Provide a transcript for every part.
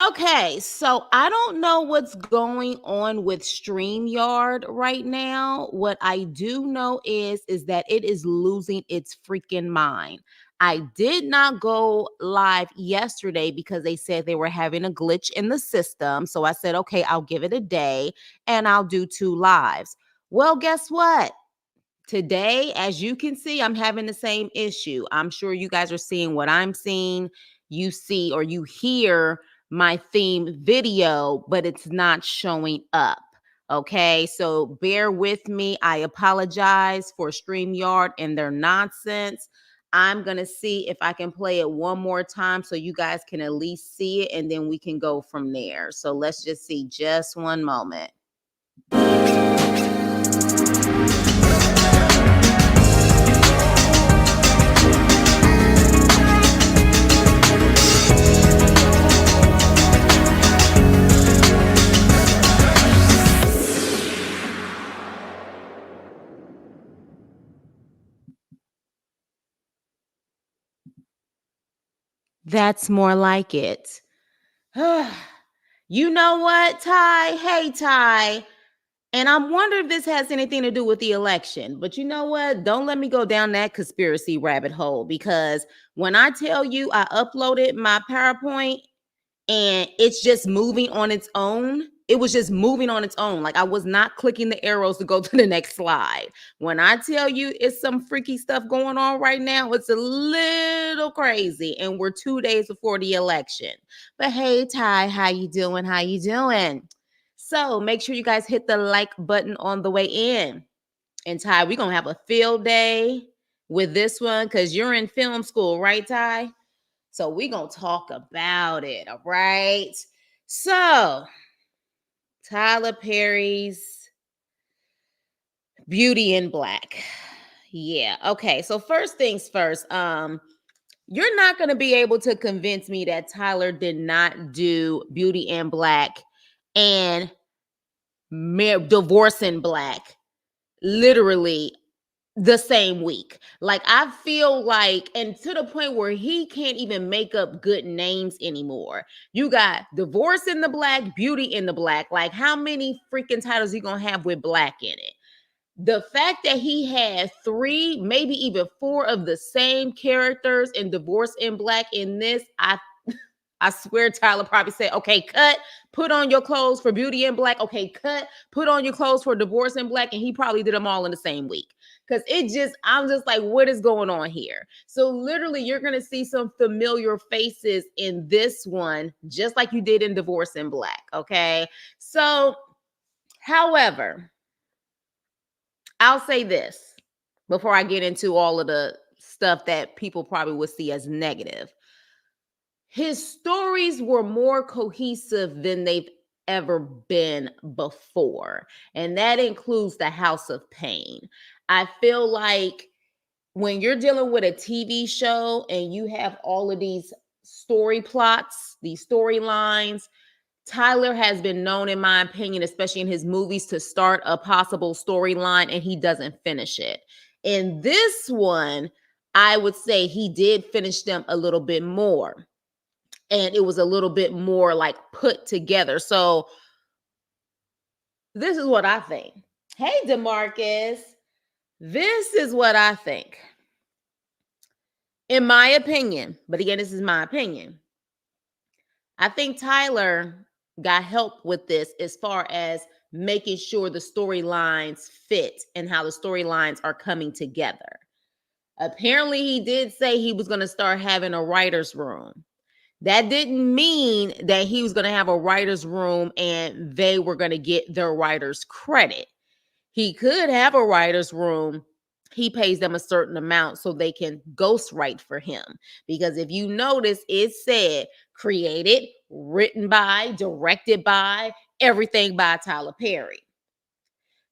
Okay, so I don't know what's going on with StreamYard right now. What I do know is that it is losing its freaking mind. I did not go live yesterday because they said they were having a glitch in the system. So I said, okay, I'll give it a day and I'll do 2 lives. Well, guess what? Today, as you can see, I'm having the same issue. I'm sure you guys are seeing what I'm seeing. You see or you hear my theme video, but it's not showing up. Okay, so bear with me. I apologize for StreamYard and their nonsense. I'm going to see if I can play it one more time so you guys can at least see it and then we can go from there. So let's just see just one moment. That's more like it. You know what, Ty? Hey, Ty. And I'm wondering if this has anything to do with the election. But you know what? Don't let me go down that conspiracy rabbit hole because when I tell you I uploaded my PowerPoint and it's just moving on its own. It was just moving on its own. Like I was not clicking the arrows to go to the next slide. When I tell you it's some freaky stuff going on right now, it's a little crazy. And we're 2 days before the election. But hey, Ty, how you doing? How you doing? So make sure you guys hit the like button on the way in. And Ty, we're gonna have a field day with this one because you're in film school, right, Ty? So we're going to talk about it. All right. So Tyler Perry's Beauty in Black. Yeah. Okay. So first things first, you're not going to be able to convince me that Tyler did not do Beauty in Black and Divorce in Black literally the same week. Like I feel like, and to the point where he can't even make up good names anymore. You got Divorce in the Black, Beauty in the Black. Like how many freaking titles he gonna have with black in it? The fact that he had 3, maybe even 4 of the same characters in Divorce in Black in this, I swear Tyler probably said, okay, cut, put on your clothes for Beauty in Black. Okay, cut, put on your clothes for Divorce in Black. And he probably did them all in the same week. Because I'm just like, what is going on here? So literally, you're going to see some familiar faces in this one, just like you did in Divorce in Black. Okay. So, however, I'll say this before I get into all of the stuff that people probably would see as negative. His stories were more cohesive than they've ever been before. And that includes The House of Pain. I feel like when you're dealing with a TV show and you have all of these story plots, these storylines, Tyler has been known, in my opinion, especially in his movies, to start a possible storyline and he doesn't finish it. In this one, I would say he did finish them a little bit more and it was a little bit more like put together. So this is what I think. Hey, DeMarcus, this is what I think. In my opinion, but again, this is my opinion. I think Tyler got help with this as far as making sure the storylines fit and how the storylines are coming together. Apparently, he did say he was going to start having a writer's room. That didn't mean that he was going to have a writer's room and they were going to get their writer's credit. He could have a writer's room. He pays them a certain amount so they can ghostwrite for him. Because if you notice, it said created, written by, directed by, everything by Tyler Perry.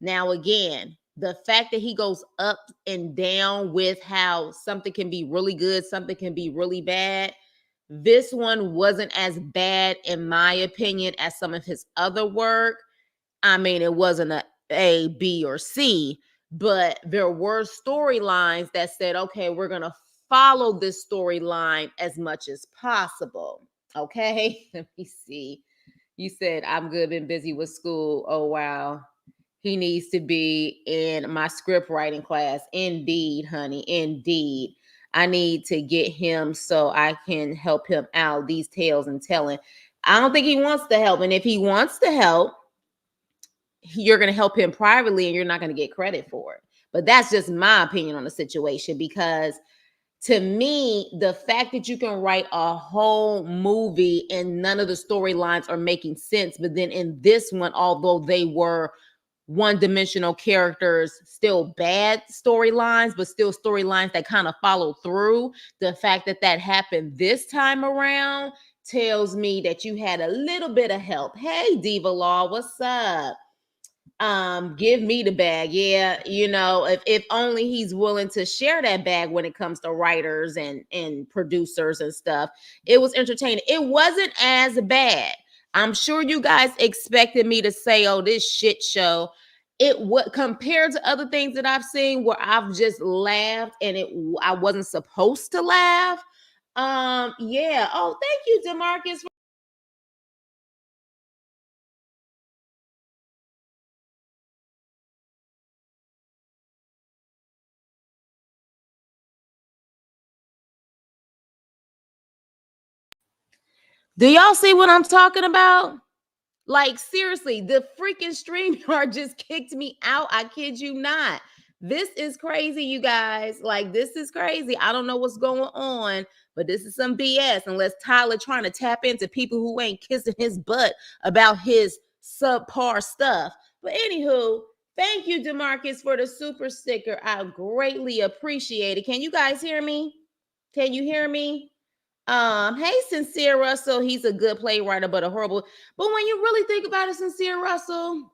Now, again, the fact that he goes up and down with how something can be really good, something can be really bad. This one wasn't as bad, in my opinion, as some of his other work. I mean, it wasn't A, B, or C, but there were storylines that said, okay, we're going to follow this storyline as much as possible. Okay, let me see. You said I'm good, been busy with school. Oh wow. He needs to be in my script writing class. Indeed, honey. Indeed. I need to get him so I can help him out. These tales and telling. I don't think he wants to help. And if he wants to help, you're going to help him privately and you're not going to get credit for it. But that's just my opinion on the situation because to me, the fact that you can write a whole movie and none of the storylines are making sense, but then in this one, although they were one-dimensional characters, still bad storylines, but still storylines that kind of follow through. The fact that that happened this time around tells me that you had a little bit of help. Hey, Diva Law, what's up? Give me the bag. Yeah, if only he's willing to share that bag when it comes to writers and producers and stuff. It was entertaining. It wasn't as bad. I'm sure you guys expected me to say, oh, this shit show. It what compared to other things that I've seen where I've just laughed and I wasn't supposed to laugh. Yeah. Oh, thank you, DeMarcus. Do y'all see what I'm talking about? Like, seriously, the freaking StreamYard just kicked me out. I kid you not. This is crazy, you guys. Like, this is crazy. I don't know what's going on, but this is some BS. Unless Tyler trying to tap into people who ain't kissing his butt about his subpar stuff. But anywho, thank you, DeMarcus, for the super sticker. I greatly appreciate it. Can you guys hear me? Can you hear me? Hey, Sincere Russell, he's a good playwright, but a horrible. But when you really think about it, Sincere Russell,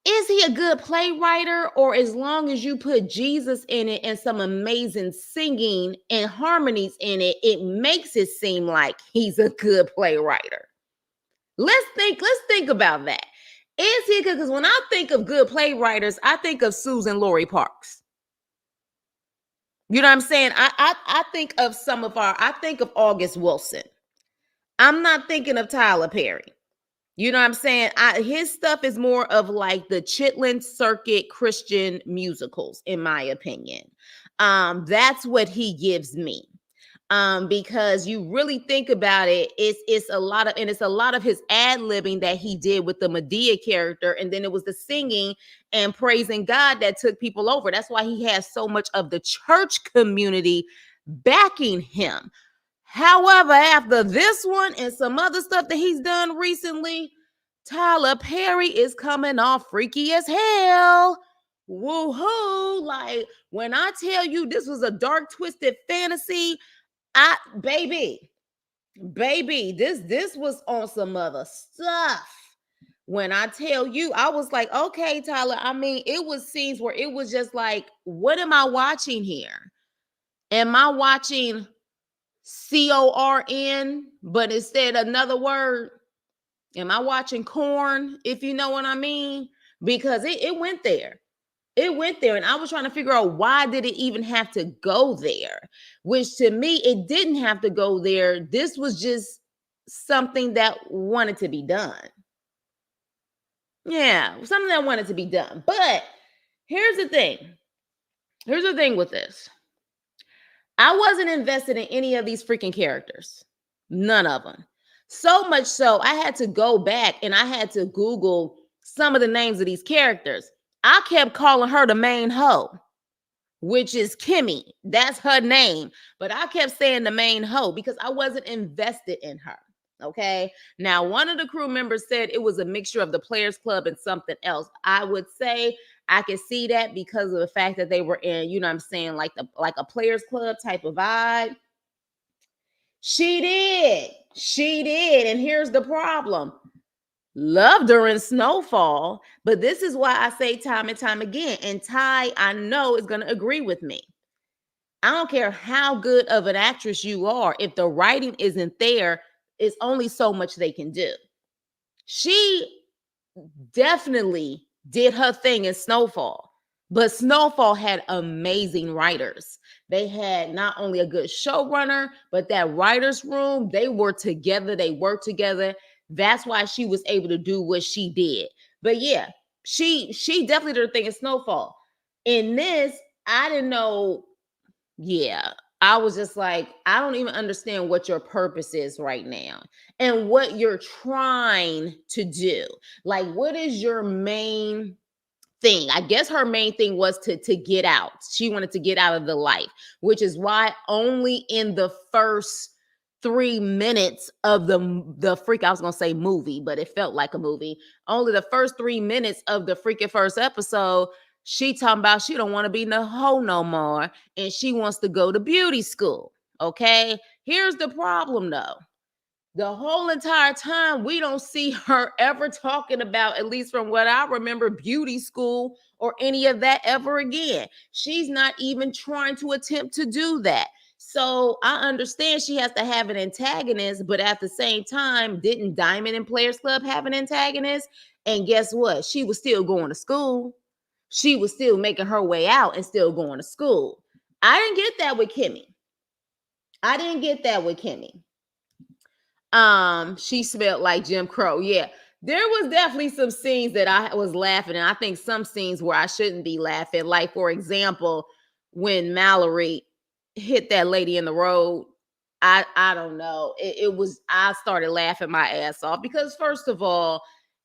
is he a good playwright? Or as long as you put Jesus in it and some amazing singing and harmonies in it, it makes it seem like he's a good playwright? Let's think about that. Is he good? Because when I think of good playwriters, I think of Susan Laurie Parks. You know what I'm saying? I think of I think of August Wilson. I'm not thinking of Tyler Perry. You know what I'm saying? His stuff is more of like the Chitlin Circuit Christian musicals, in my opinion. That's what he gives me. Because you really think about it, it's a lot of, and it's a lot of his ad-libbing that he did with the Medea character, and then it was the singing and praising God that took people over. That's why he has so much of the church community backing him. However, after this one and some other stuff that he's done recently, Tyler Perry is coming off freaky as hell. Woohoo! Like when I tell you this was a dark, twisted fantasy, baby, this was on some other stuff. When I tell you, I was like, okay, Tyler. I mean, it was scenes where it was just like, what am I watching here? Am I watching CORN, but instead another word? Am I watching corn, if you know what I mean? Because it went there. It went there. And I was trying to figure out why did it even have to go there? Which to me, it didn't have to go there. This was just something that wanted to be done. Yeah, something that wanted to be done. But here's the thing. Here's the thing with this. I wasn't invested in any of these freaking characters. None of them. So much so, I had to go back and I had to Google some of the names of these characters. I kept calling her the main hoe, which is Kimmy. That's her name. But I kept saying the main hoe because I wasn't invested in her. Okay. Now, one of the crew members said it was a mixture of the Players Club and something else. I would say I could see that because of the fact that they were in, you know what I'm saying, like a Players Club type of vibe. She did. She did. And here's the problem. Loved her in Snowfall, but this is why I say time and time again, and Ty, I know, is going to agree with me. I don't care how good of an actress you are. If the writing isn't there, it's only so much they can do. She definitely did her thing in Snowfall. But Snowfall had amazing writers. They had not only a good showrunner, but that writer's room, they were together, they worked together. That's why she was able to do what she did. But yeah, she definitely did her thing in Snowfall. In this, I didn't know. Yeah, I was just like, I don't even understand what your purpose is right now and what you're trying to do. Like, what is your main thing? I guess her main thing was to get out. She wanted to get out of the life, which is why only in the first 3 minutes of the freak, I was gonna say movie, but it felt like a movie. Only the first 3 minutes of the freaking first episode, she talking about she don't want to be no hoe no more, and she wants to go to beauty school. Okay, here's the problem though. The whole entire time, we don't see her ever talking about, at least from what I remember, beauty school or any of that ever again. She's not even trying to attempt to do that. So I understand she has to have an antagonist, but at the same time, didn't Diamond and Players Club have an antagonist? And guess what? She was still going to school. She was still making her way out and still going to school. I didn't get that with Kimmy. I didn't get that with Kimmy. She smelled like Jim Crow. Yeah, there was definitely some scenes that I was laughing, and I think some scenes where I shouldn't be laughing. Like, for example, when Mallory hit that lady in the road. I don't know. It was, I started laughing my ass off because first of all,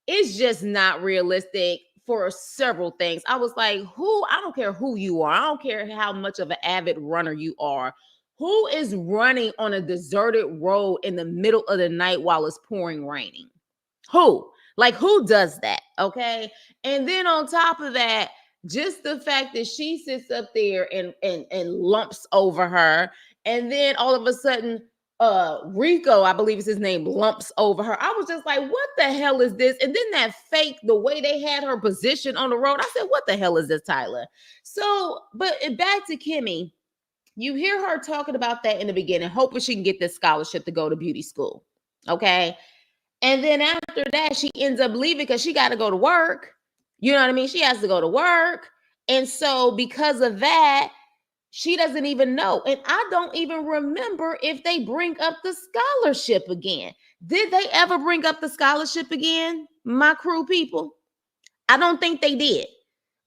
it's just not realistic for several things. I was like, who, I don't care who you are. I don't care how much of an avid runner you are. Who is running on a deserted road in the middle of the night while it's pouring raining? Who? Like, who does that? Okay. And then on top of that, just the fact that she sits up there and lumps over her, and then all of a sudden, Rico, I believe is his name, lumps over her. I was just like, what the hell is this? And then that fake, the way they had her position on the road, I said, what the hell is this, Tyler? So, but back to Kimmy, you hear her talking about that in the beginning, hoping she can get this scholarship to go to beauty school. Okay. And then after that, she ends up leaving because she got to go to work. You know what I mean? She has to go to work. And so, because of that, she doesn't even know. And I don't even remember if they bring up the scholarship again. Did they ever bring up the scholarship again, my crew people? I don't think they did.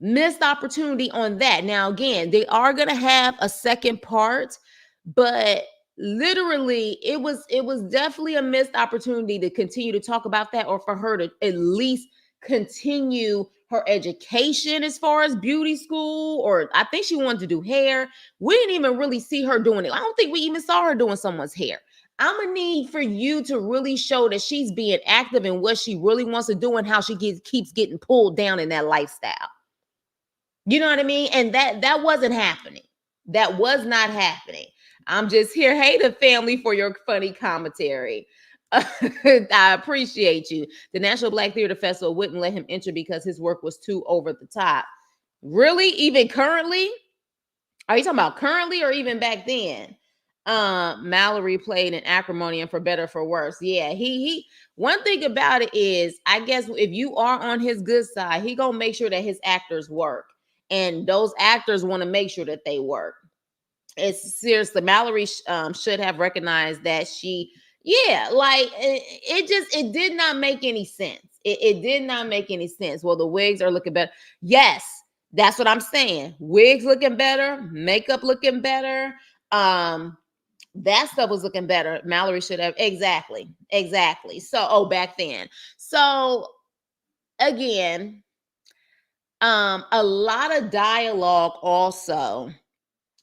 Missed opportunity on that. Now, again, they are going to have a second part, but literally it was definitely a missed opportunity to continue to talk about that, or for her to at least continue her education as far as beauty school, or I think she wanted to do hair. We didn't even really see her doing it. I don't think we even saw her doing someone's hair. I'm gonna need for you to really show that she's being active in what she really wants to do and how she keeps getting pulled down in that lifestyle. You know what I mean? And that wasn't happening. That was not happening. I'm just here. Hey, the family, for your funny commentary. I appreciate you. The National Black Theater Festival wouldn't let him enter because his work was too over the top. Really? Even currently? Are you talking about currently or even back then? Mallory played in Acrimony and For Better For Worse. Yeah, he one thing about it is, I guess if you are on his good side, he gonna make sure that his actors work. And those actors want to make sure that they work. It's seriously, Mallory should have recognized that she, yeah, like it did not make any sense. It did not make any sense. Well, the wigs are looking better. Yes, that's what I'm saying. Wigs looking better, makeup looking better. That stuff was looking better. Mallory should have, exactly. So, oh, back then. So again, a lot of dialogue also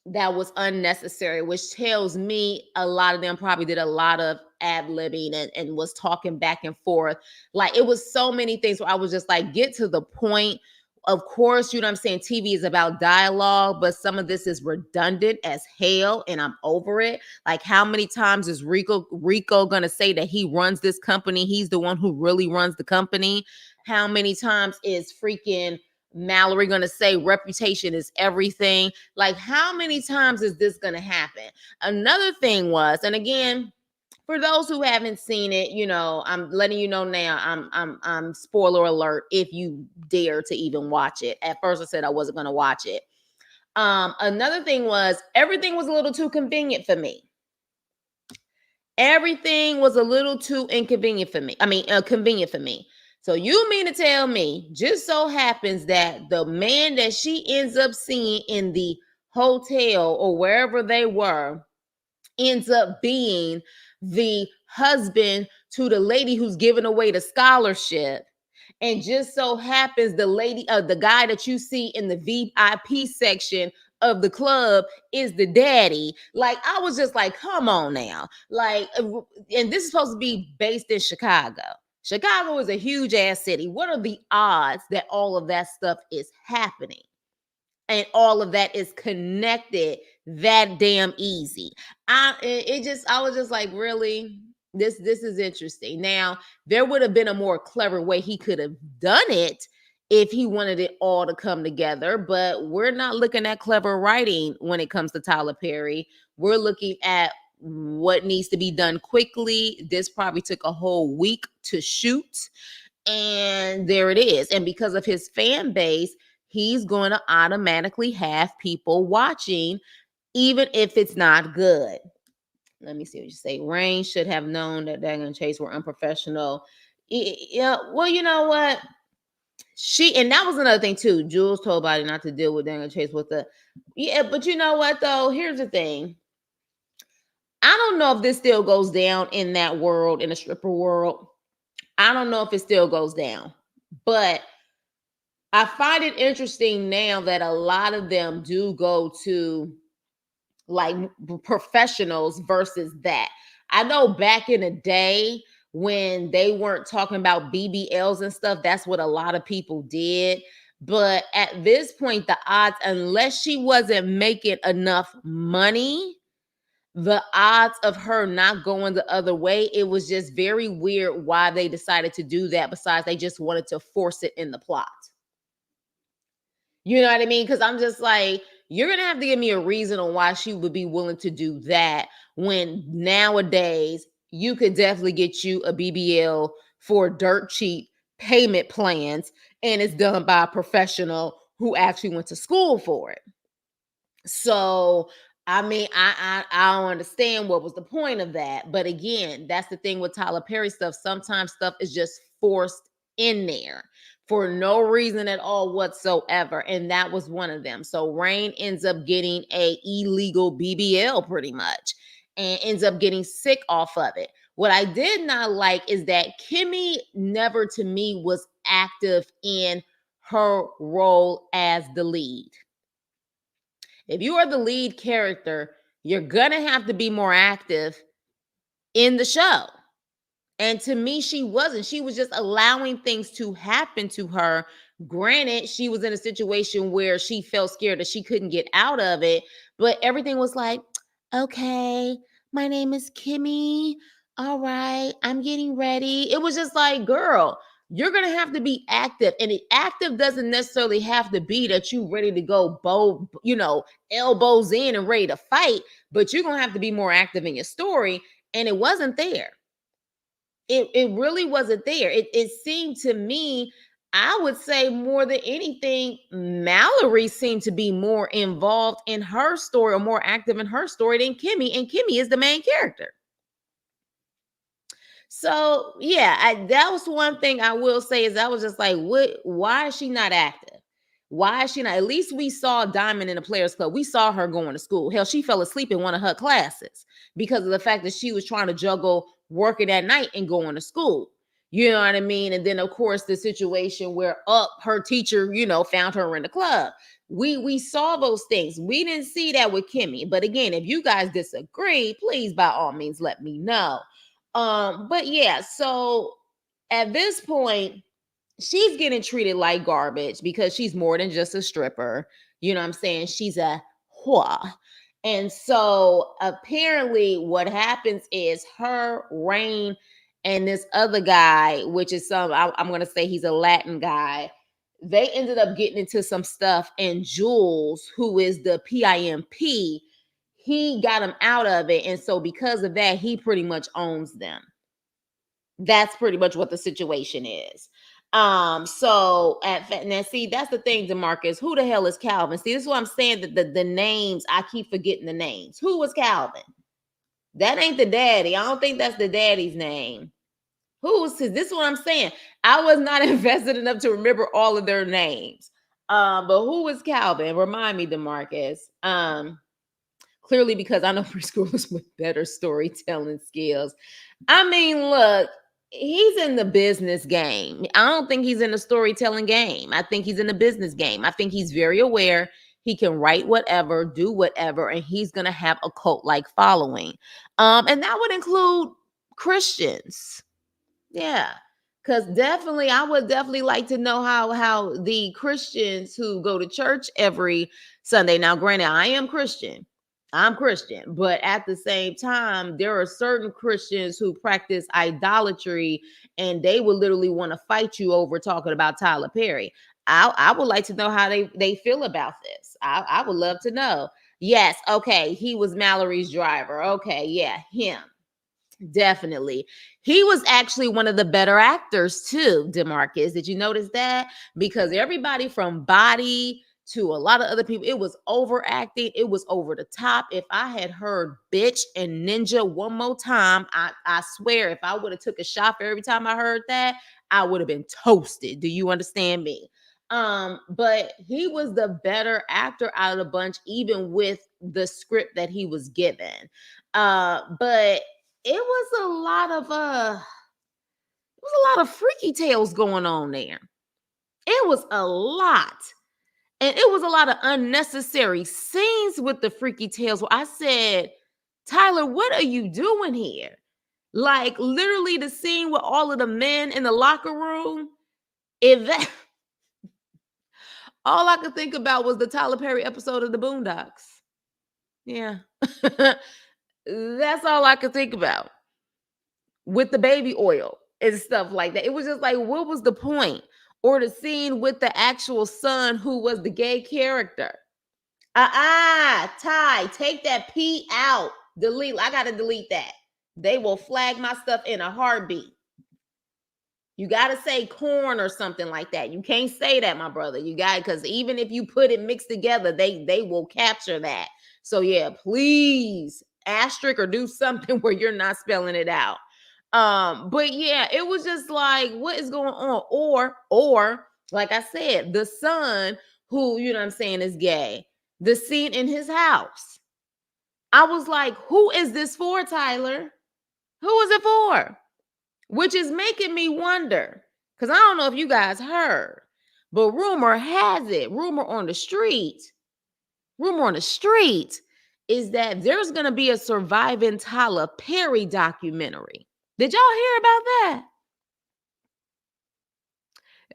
that was unnecessary, which tells me a lot of them probably did a lot of ad-libbing and was talking back and forth. Like, it was so many things where I was just like, get to the point. Of course, you know what I'm saying? TV is about dialogue, but some of this is redundant as hell, and I'm over it. Like, how many times is Rico gonna say that he runs this company? He's the one who really runs the company. How many times is freaking Mallory gonna say reputation is everything? Like, how many times is this gonna happen? Another thing was, and again, For those who haven't seen it, I'm letting you know now. I'm spoiler alert if you dare to even watch it. At first I said I wasn't going to watch it. Another thing was everything was a little too convenient for me. Everything was a little too inconvenient for me. Convenient for me. So you mean to tell me, just so happens that the man that she ends up seeing in the hotel or wherever they were ends up being the husband to the lady who's giving away the scholarship. And just so happens the guy that you see in the VIP section of the club is the daddy. Like, I was just like, come on now. Like, and this is supposed to be based in Chicago. Chicago is a huge ass city. What are the odds that all of that stuff is happening? And all of that is connected that damn easy. I was just like, really? This is interesting. Now, there would have been a more clever way he could have done it if he wanted it all to come together, but we're not looking at clever writing when it comes to Tyler Perry. We're looking at what needs to be done quickly. This probably took a whole week to shoot, and there it is. And because of his fan base, he's going to automatically have people watching, even if it's not good. Let me see what you say. Rain should have known that Daniel and Chase were unprofessional. Yeah, well, you know what? And that was another thing too. Jules told Body not to deal with Daniel and Chase with but you know what though? Here's the thing. I don't know if this still goes down in that world, in the stripper world. I don't know if it still goes down, but I find it interesting now that a lot of them do go to like professionals versus that. I know back in the day when they weren't talking about BBLs and stuff, that's what a lot of people did. But at this point, the odds, unless she wasn't making enough money, the odds of her not going the other way, it was just very weird why they decided to do that. Besides, they just wanted to force it in the plot. You know what I mean? Because I'm just like, you're going to have to give me a reason on why she would be willing to do that when nowadays you could definitely get you a BBL for dirt cheap payment plans, and it's done by a professional who actually went to school for it. So, I mean, I don't understand what was the point of that. But again, that's the thing with Tyler Perry stuff. Sometimes stuff is just forced in there for no reason at all whatsoever. And that was one of them. So Rain ends up getting a illegal BBL pretty much and ends up getting sick off of it. What I did not like is that Kimmy never to me was active in her role as the lead. If you are the lead character, you're going to have to be more active in the show. And to me, she wasn't. She was just allowing things to happen to her. Granted, she was in a situation where she felt scared that she couldn't get out of it, but everything was like, okay, my name is Kimmy. All right, I'm getting ready. It was just like, girl, you're going to have to be active. And active doesn't necessarily have to be that you ready to go elbows in and ready to fight, but you're going to have to be more active in your story. And it wasn't there. It really wasn't there. It seemed to me, I would say more than anything, Mallory seemed to be more involved in her story or more active in her story than Kimmy. And Kimmy is the main character. So yeah, that was one thing I will say is I was just like, why is she not active? Why is she not? At least we saw Diamond in the Players Club. We saw her going to school. Hell, she fell asleep in one of her classes because of the fact that she was trying to juggle working at night and going to school. You know what I mean? And then of course the situation where her teacher, found her in the club. We saw those things. We didn't see that with Kimmy. But again, if you guys disagree, please by all means let me know. But yeah, so at this point, she's getting treated like garbage because she's more than just a stripper. You know what I'm saying? She's a whore. And so apparently what happens is her, Rain, and this other guy, which is I'm going to say he's a Latin guy, they ended up getting into some stuff. And Jules, who is the PIMP, he got him out of it. And so because of that, he pretty much owns them. That's pretty much what the situation is. So now see, that's the thing, DeMarcus. Who the hell is Calvin? See, this is what I'm saying, that the names, I keep forgetting the names. Who was Calvin? That ain't the daddy. I don't think that's the daddy's name. Who's his? This is what I'm saying. I was not invested enough to remember all of their names. But who was Calvin? Remind me, DeMarcus. Clearly because I know preschoolers with better storytelling skills. I mean, look, he's in the business game. I don't think he's in the storytelling game. I think he's in the business game. I think he's very aware he can write whatever, do whatever, and he's going to have a cult-like following. And that would include Christians. Yeah. Because definitely, I would definitely like to know how the Christians who go to church every Sunday. Now, granted, I am Christian. I'm Christian, but at the same time, there are certain Christians who practice idolatry, and they would literally want to fight you over talking about Tyler Perry. I would like to know how they feel about this. I would love to know. Yes, okay, he was Mallory's driver. Okay, yeah, him. Definitely. He was actually one of the better actors too, DeMarcus. Did you notice that? Because everybody from Body to a lot of other people, it was overacting. It was over the top. If I had heard bitch and ninja one more time, I swear if I would have took a shot for every time I heard that, I would have been toasted. Do you understand me? But he was the better actor out of the bunch, even with the script that he was given. But it was a lot of freaky tales going on there. It was a lot. And it was a lot of unnecessary scenes with the freaky tales where I said, Tyler, what are you doing here? Like literally the scene with all of the men in the locker room. If that all I could think about was the Tyler Perry episode of the Boondocks. Yeah. That's all I could think about. With the baby oil and stuff like that. It was just like, what was the point? Or the scene with the actual son who was the gay character. Ty, take that P out. Delete. I gotta delete that. They will flag my stuff in a heartbeat. You gotta say corn or something like that. You can't say that, my brother. You got it, because even if you put it mixed together, they will capture that. So yeah, please asterisk or do something where you're not spelling it out. But yeah, it was just like, what is going on? Or like I said, the son who, you know what I'm saying, is gay, the scene in his house. I was like, who is this for, Tyler? Who is it for? Which is making me wonder, because I don't know if you guys heard, but rumor has it, rumor on the street is that there's going to be a Surviving Tyler Perry documentary. Did y'all hear about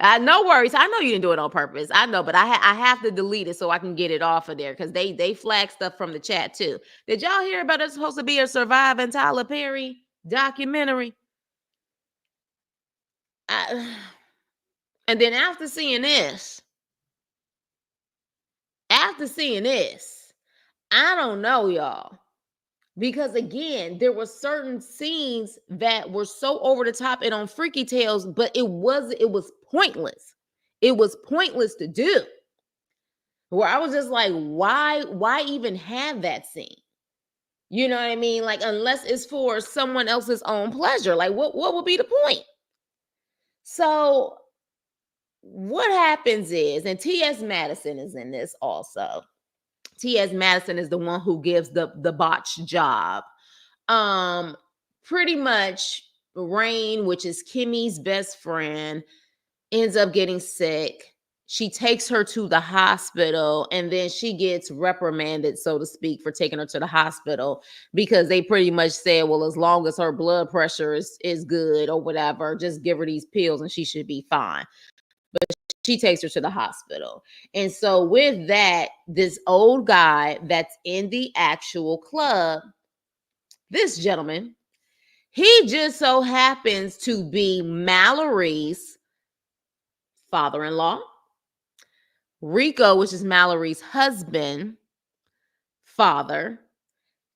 that? No worries. I know you didn't do it on purpose. I know, but I have to delete it so I can get it off of there, because they flag stuff from the chat too. Did y'all hear about it's supposed to be a Surviving Tyler Perry documentary? And then after seeing this, I don't know, y'all. Because again, there were certain scenes that were so over the top and on Freaky Tales, but it was pointless. It was pointless to do. Where I was just like, why even have that scene? You know what I mean? Like, unless it's for someone else's own pleasure. Like, what would be the point? So what happens is, and T.S. Madison is in this also. T.S. Madison is the one who gives the botch job. Pretty much Rain, which is Kimmy's best friend, ends up getting sick. She takes her to the hospital, and then she gets reprimanded, so to speak, for taking her to the hospital, because they pretty much said, well, as long as her blood pressure is good or whatever, just give her these pills and she should be fine. But she takes her to the hospital. And so with that, this old guy that's in the actual club, this gentleman, he just so happens to be Mallory's father-in-law. Rico, which is Mallory's husband, father,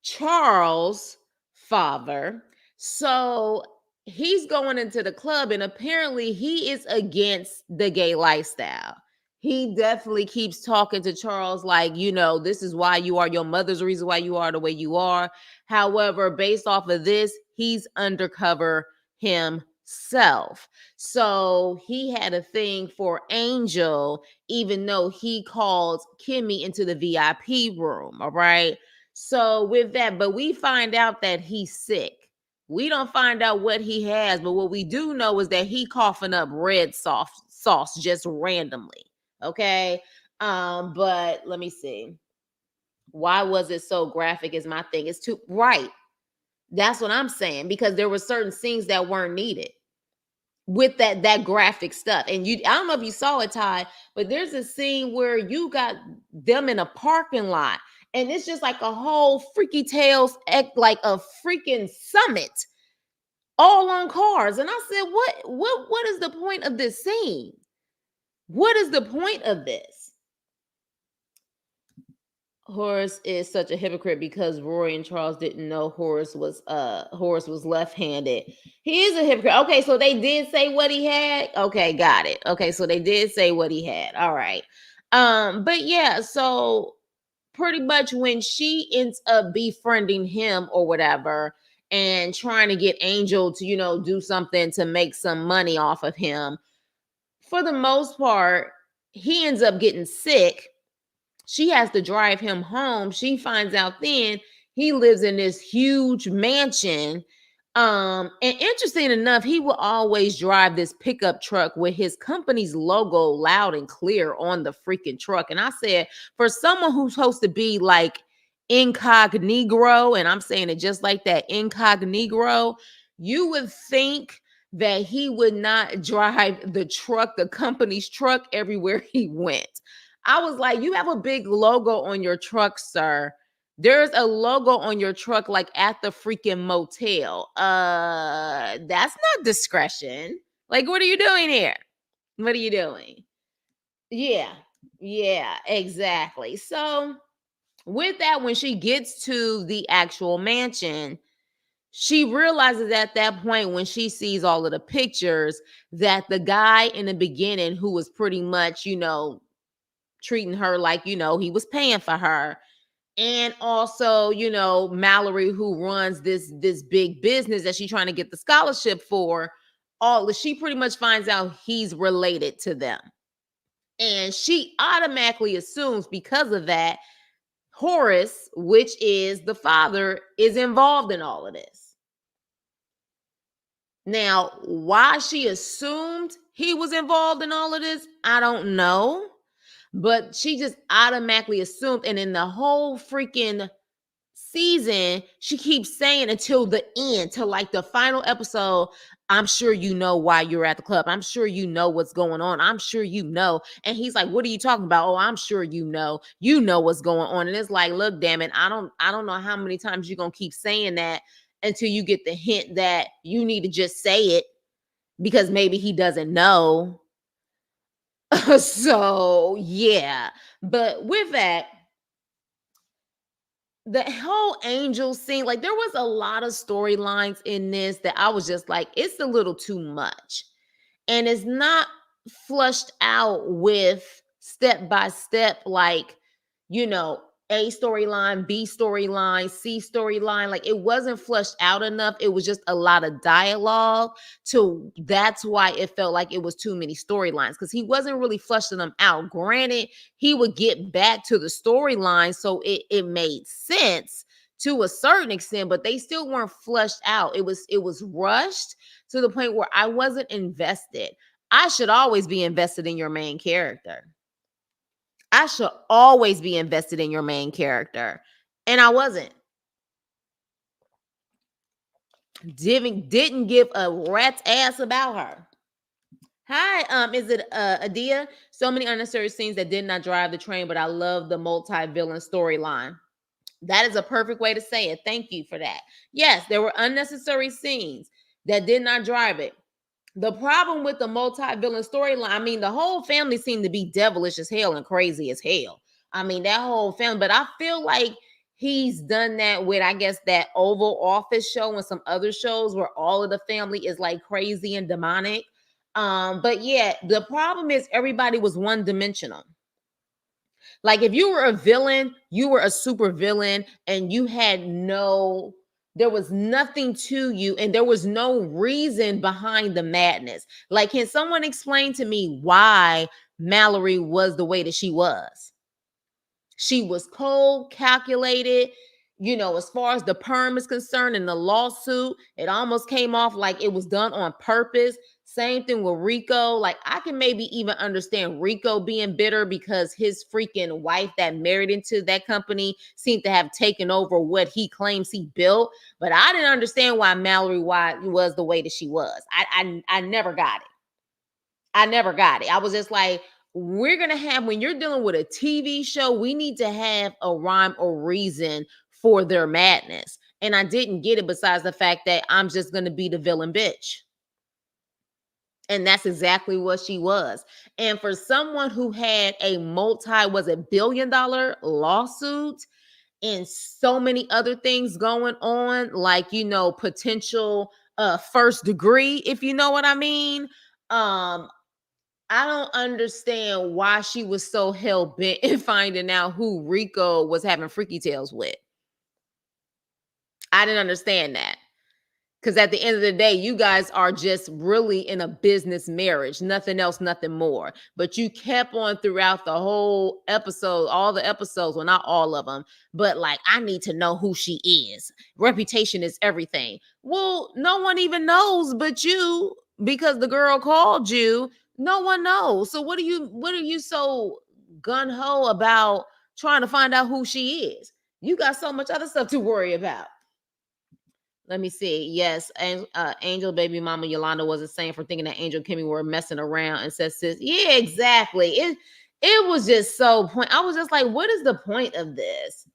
Charles' father. So he's going into the club, and apparently he is against the gay lifestyle. He definitely keeps talking to Charles like, this is why you are, your mother's the reason why you are the way you are. However, based off of this, he's undercover himself. So he had a thing for Angel, even though he called Kimmy into the VIP room. All right. So with that, but we find out that he's sick. We don't find out what he has, but what we do know is that he coughing up red sauce just randomly. Okay. But let me see. Why was it so graphic is my thing. It's too right. That's what I'm saying, because there were certain scenes that weren't needed with that graphic stuff. And I don't know if you saw it, Ty, but there's a scene where you got them in a parking lot, and it's just like a whole freaky tales, like a freaking summit, all on cars. And I said, what is the point of this scene? What is the point of this? Horace is such a hypocrite because Rory and Charles didn't know Horace was left-handed. He is a hypocrite. Okay, so they did say what he had. Okay, got it. Okay, so they did say what he had. All right. But yeah, so pretty much when she ends up befriending him or whatever and trying to get Angel to, do something to make some money off of him, for the most part, he ends up getting sick. She has to drive him home. She finds out then he lives in this huge mansion. And interesting enough, he will always drive this pickup truck with his company's logo loud and clear on the freaking truck. And I said, for someone who's supposed to be like incognito, and I'm saying it just like that, incognito, you would think that he would not drive the truck, the company's truck, everywhere he went. I was like, you have a big logo on your truck, sir. There's a logo on your truck, like at the freaking motel. That's not discretion. Like, what are you doing here? What are you doing? Yeah, yeah, exactly. So, with that, when she gets to the actual mansion, she realizes at that point when she sees all of the pictures that the guy in the beginning who was pretty much, treating her like, he was paying for her. And also, Mallory, who runs this big business that she's trying to get the scholarship for, she pretty much finds out he's related to them. And she automatically assumes because of that, Horace, which is the father, is involved in all of this. Now, why she assumed he was involved in all of this, I don't know. But she just automatically assumed, and in the whole freaking season, she keeps saying until the end, till like the final episode, I'm sure you know why you're at the club. I'm sure you know what's going on. I'm sure you know. And he's like, what are you talking about? Oh, I'm sure you know. You know what's going on. And it's like, look, damn it, I don't know how many times you're gonna keep saying that until you get the hint that you need to just say it, because maybe he doesn't know. So yeah, but with that, the whole Angel scene, like there was a lot of storylines in this that I was just like, it's a little too much, and it's not flushed out with step by step, like, A storyline, B storyline, C storyline. Like it wasn't flushed out enough. It was just a lot of dialogue. That's why it felt like it was too many storylines, because he wasn't really flushing them out. Granted, he would get back to the storyline, so it made sense to a certain extent, but they still weren't flushed out. It was rushed to the point where I wasn't invested. I should always be invested in your main character. I should always be invested in your main character. And I wasn't. Didn't give a rat's ass about her. Hi, is it Adia? So many unnecessary scenes that did not drive the train, but I love the multi-villain storyline. That is a perfect way to say it. Thank you for that. Yes, there were unnecessary scenes that did not drive it. The problem with the multi-villain storyline, I mean, the whole family seemed to be devilish as hell and crazy as hell. I mean, that whole family, but I feel like He's done that with, I guess, that Oval Office show and some other shows where all of the family is like crazy and demonic. But yeah, the problem is everybody was one dimensional. Like if you were a villain, you were a super villain and you had no, there was nothing to you and there was no reason behind the madness. Like, can someone explain to me why Mallory was the way that she was? She was cold, calculated. As far as the perm is concerned in the lawsuit, it almost came off like it was done on purpose. Same thing with Rico. Like, I can maybe even understand Rico being bitter because his freaking wife that married into that company seemed to have taken over what he claims he built. But I didn't understand why Mallory White was the way that she was. I never got it. I never got it. I was just like, we're going to have, when you're dealing with a TV show, we need to have a rhyme or reason for their madness. And I didn't get it besides the fact that I'm just going to be the villain bitch. And that's exactly what she was. And for someone who had a was it billion-dollar lawsuit and so many other things going on, like, potential first degree, if you know what I mean. I don't understand why she was so hell bent in finding out who Rico was having freaky tales with. I didn't understand that. Because at the end of the day, you guys are just really in a business marriage, nothing else, nothing more. But you kept on throughout the whole episode, all the episodes, well, not all of them, but like, I need to know who she is. Reputation is everything. Well, no one even knows but you, because the girl called you. No one knows. So what are you so gun-ho about trying to find out who she is? You got so much other stuff to worry about. Let me see. Yes, and Angel baby mama Yolanda wasn't saying for thinking that Angel Kimmy were messing around and says, sis, yeah, exactly. It was just so point. I was just like, what is the point of this?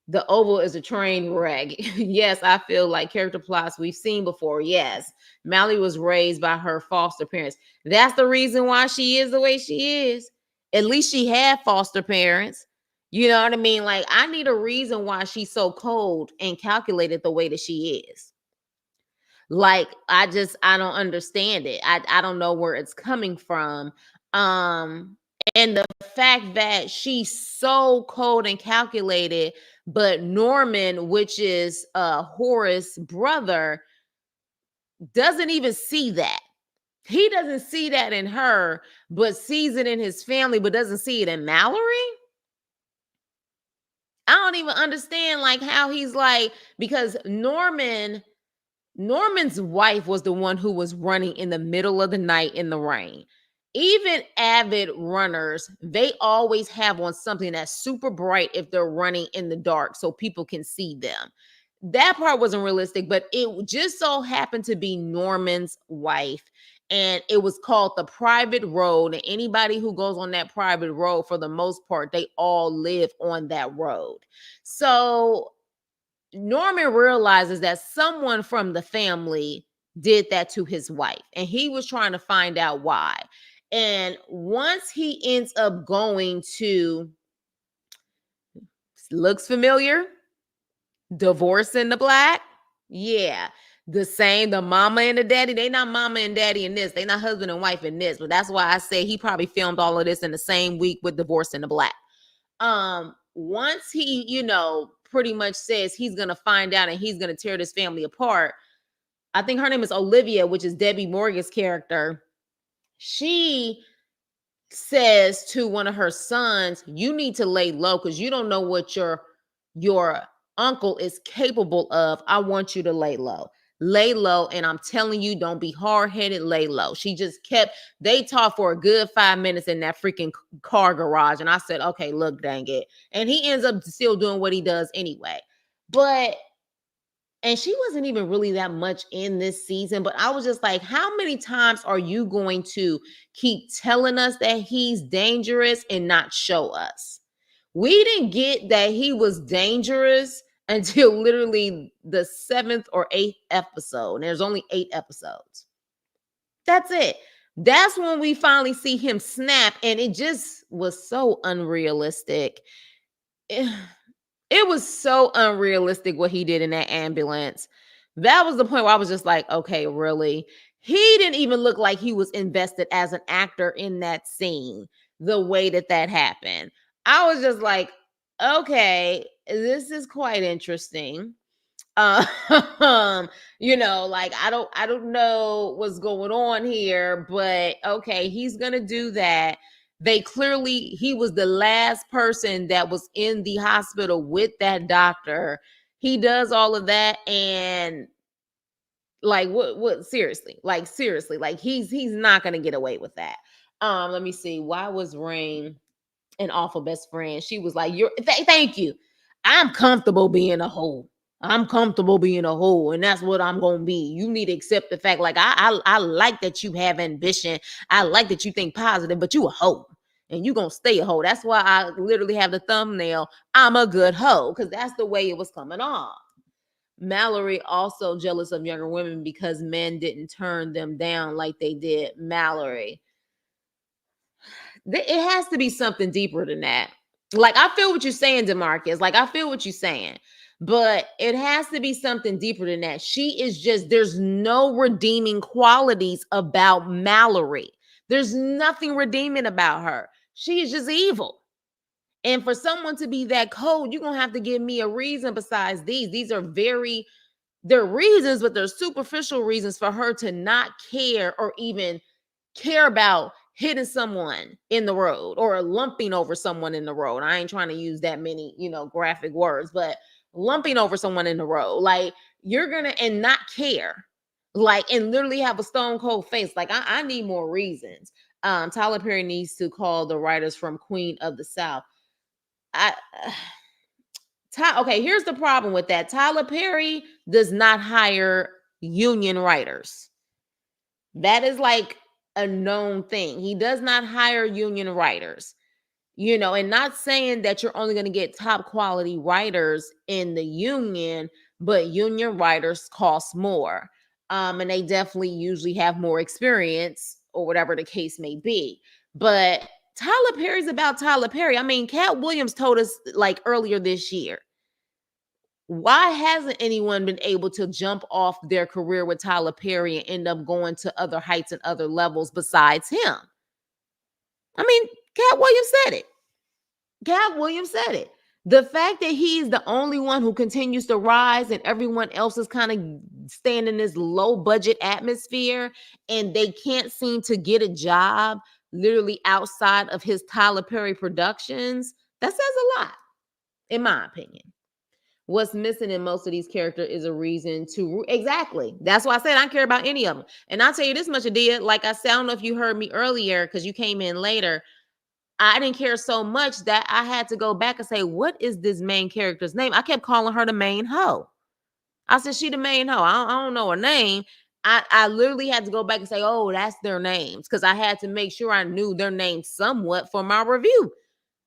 The Oval is a train wreck. Yes, I feel like character plots we've seen before. Yes, Mally was raised by her foster parents. That's the reason why she is the way she is. At least she had foster parents. You know what I mean? Like, I need a reason why she's so cold and calculated the way that she is. Like, I don't understand it. I don't know where it's coming from. Um, and the fact that she's so cold and calculated, but Norman, which is Horace's brother, doesn't even see that. He doesn't see that in her, but sees it in his family, but doesn't see it in Mallory. I don't even understand like how he's like, because Norman's wife was the one who was running in the middle of the night in the rain. Even avid runners, they always have on something that's super bright if they're running in the dark so people can see them. That part wasn't realistic, but it just so happened to be Norman's wife. And it was called the private road. And anybody who goes on that private road, for the most part, they all live on that road. So Norman realizes that someone from the family did that to his wife, and he was trying to find out why. And once he ends up going to, looks familiar, Divorce in the Black. Yeah. The same, the mama and the daddy, they not mama and daddy in this. They not husband and wife in this. But that's why I say he probably filmed all of this in the same week with Divorce in the Black. Once he, pretty much says he's gonna find out and he's gonna tear this family apart. I think her name is Olivia, which is Debbie Morgan's character. She says to one of her sons, you need to lay low because you don't know what your uncle is capable of. I want you to lay low. Lay low, and I'm telling you, don't be hard-headed, lay low. She just kept, they talked for a good 5 minutes in that freaking car garage. And I said, okay, look, dang it. And he ends up still doing what he does anyway. And she wasn't even really that much in this season, but I was just like, how many times are you going to keep telling us that he's dangerous and not show us? We didn't get that he was dangerous until literally the 7th or 8th episode. And there's only 8 episodes. That's it. That's when we finally see him snap, and it just was so unrealistic. It was so unrealistic what he did in that ambulance. That was the point where I was just like, okay, really? He didn't even look like he was invested as an actor in that scene, the way that that happened. I was just like, okay, this is quite interesting. Um, like I don't know what's going on here, but okay, he's gonna do that. They clearly he was the last person that was in the hospital with that doctor. He does all of that, and like what seriously, like he's not gonna get away with that. Let me see. Why was Rain an awful best friend? She was like, thank you. I'm comfortable being a hoe. I'm comfortable being a hoe, and that's what I'm gonna be. You need to accept the fact. Like I like that you have ambition. I like that you think positive, but you a hoe. And you gonna stay a hoe. That's why I literally have the thumbnail. I'm a good hoe, because that's the way it was coming off. Mallory also jealous of younger women because men didn't turn them down like they did Mallory. It has to be something deeper than that. Like, I feel what you're saying, DeMarcus. Like, I feel what you're saying. But it has to be something deeper than that. She is just, there's no redeeming qualities about Mallory. There's nothing redeeming about her. She is just evil. And for someone to be that cold, you're going to have to give me a reason besides these. These are they're reasons, but they're superficial reasons for her to not care or even care about hitting someone in the road or lumping over someone in the road. I ain't trying to use that many, graphic words, but lumping over someone in the road. Like, you're gonna and not care. Like, and literally have a stone cold face. Like, I need more reasons. Tyler Perry needs to call the writers from Queen of the South. I okay, here's the problem with that. Tyler Perry does not hire union writers. That is like a known thing. He does not hire union writers, and not saying that you're only going to get top quality writers in the union, but union writers cost more. And they definitely usually have more experience or whatever the case may be. But Tyler Perry's about Tyler Perry. I mean, Cat Williams told us like earlier this year. Why hasn't anyone been able to jump off their career with Tyler Perry and end up going to other heights and other levels besides him? I mean, Cat Williams said it. Cat Williams said it. The fact that he's the only one who continues to rise and everyone else is kind of staying in this low budget atmosphere and they can't seem to get a job literally outside of his Tyler Perry productions, that says a lot, in my opinion. What's missing in most of these characters is a reason to exactly. That's why I said I don't care about any of them. And I'll tell you this much, Adia. Like I said, I don't know if you heard me earlier because you came in later. I didn't care so much that I had to go back and say, what is this main character's name? I kept calling her the main hoe. I said, she the main hoe. I don't know her name. I literally had to go back and say, oh, that's their names. Because I had to make sure I knew their names somewhat for my review.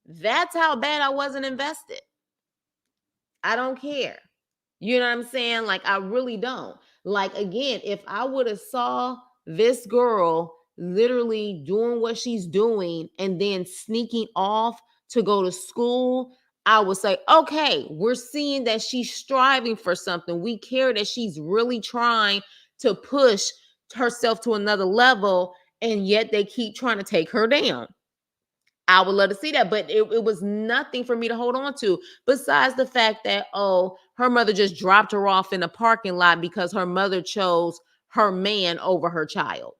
That's how bad I wasn't invested. I don't care. You know what I'm saying? Like, I really don't. Like, again, if I would have saw this girl literally doing what she's doing and then sneaking off to go to school, I would say, okay, we're seeing that she's striving for something. We care that she's really trying to push herself to another level, and yet they keep trying to take her down. I would love to see that, but it was nothing for me to hold on to besides the fact that, oh, her mother just dropped her off in a parking lot because her mother chose her man over her child.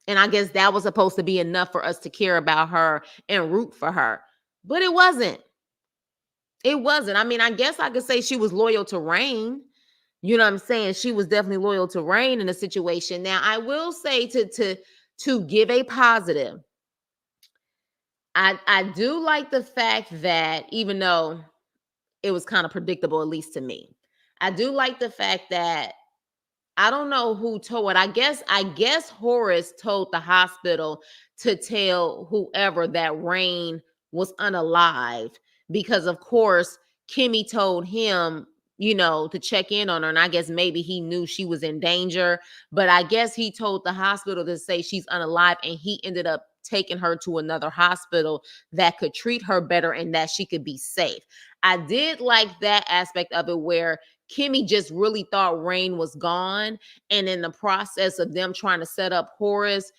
And I guess that was supposed to be enough for us to care about her and root for her. But it wasn't. It wasn't. I mean, I guess I could say she was loyal to Rain. You know what I'm saying? She was definitely loyal to Rain in the situation. Now, I will say to give a positive, I do like the fact that even though it was kind of predictable, at least to me, I do like the fact that I don't know who told it. I guess Horace told the hospital to tell whoever that Rain was unalive because of course Kimmy told him, to check in on her. And I guess maybe he knew she was in danger, but I guess he told the hospital to say she's unalive and he ended up taken her to another hospital that could treat her better and that she could be safe. I did like that aspect of it where Kimmy just really thought Rain was gone. And in the process of them trying to set up Horace,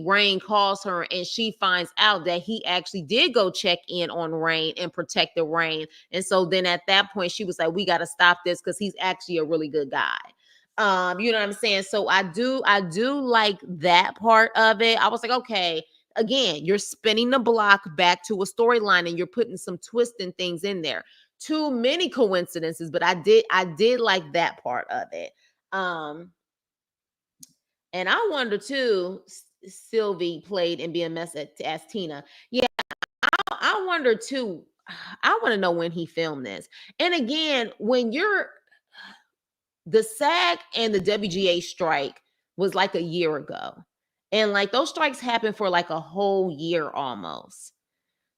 Rain calls her and she finds out that he actually did go check in on Rain and protected Rain. And so then at that point, she was like, we got to stop this because he's actually a really good guy. You know what I'm saying? So I do like that part of it. I was like, okay, again, you're spinning the block back to a storyline and you're putting some twist and things in there. Too many coincidences, but I did like that part of it. Um, and I wonder too, Sylvie played in BMS as Tina. Yeah, I wonder too. I want to know when he filmed this. And again, when you're the SAG and the WGA strike was like a year ago. And like those strikes happened for like a whole year almost.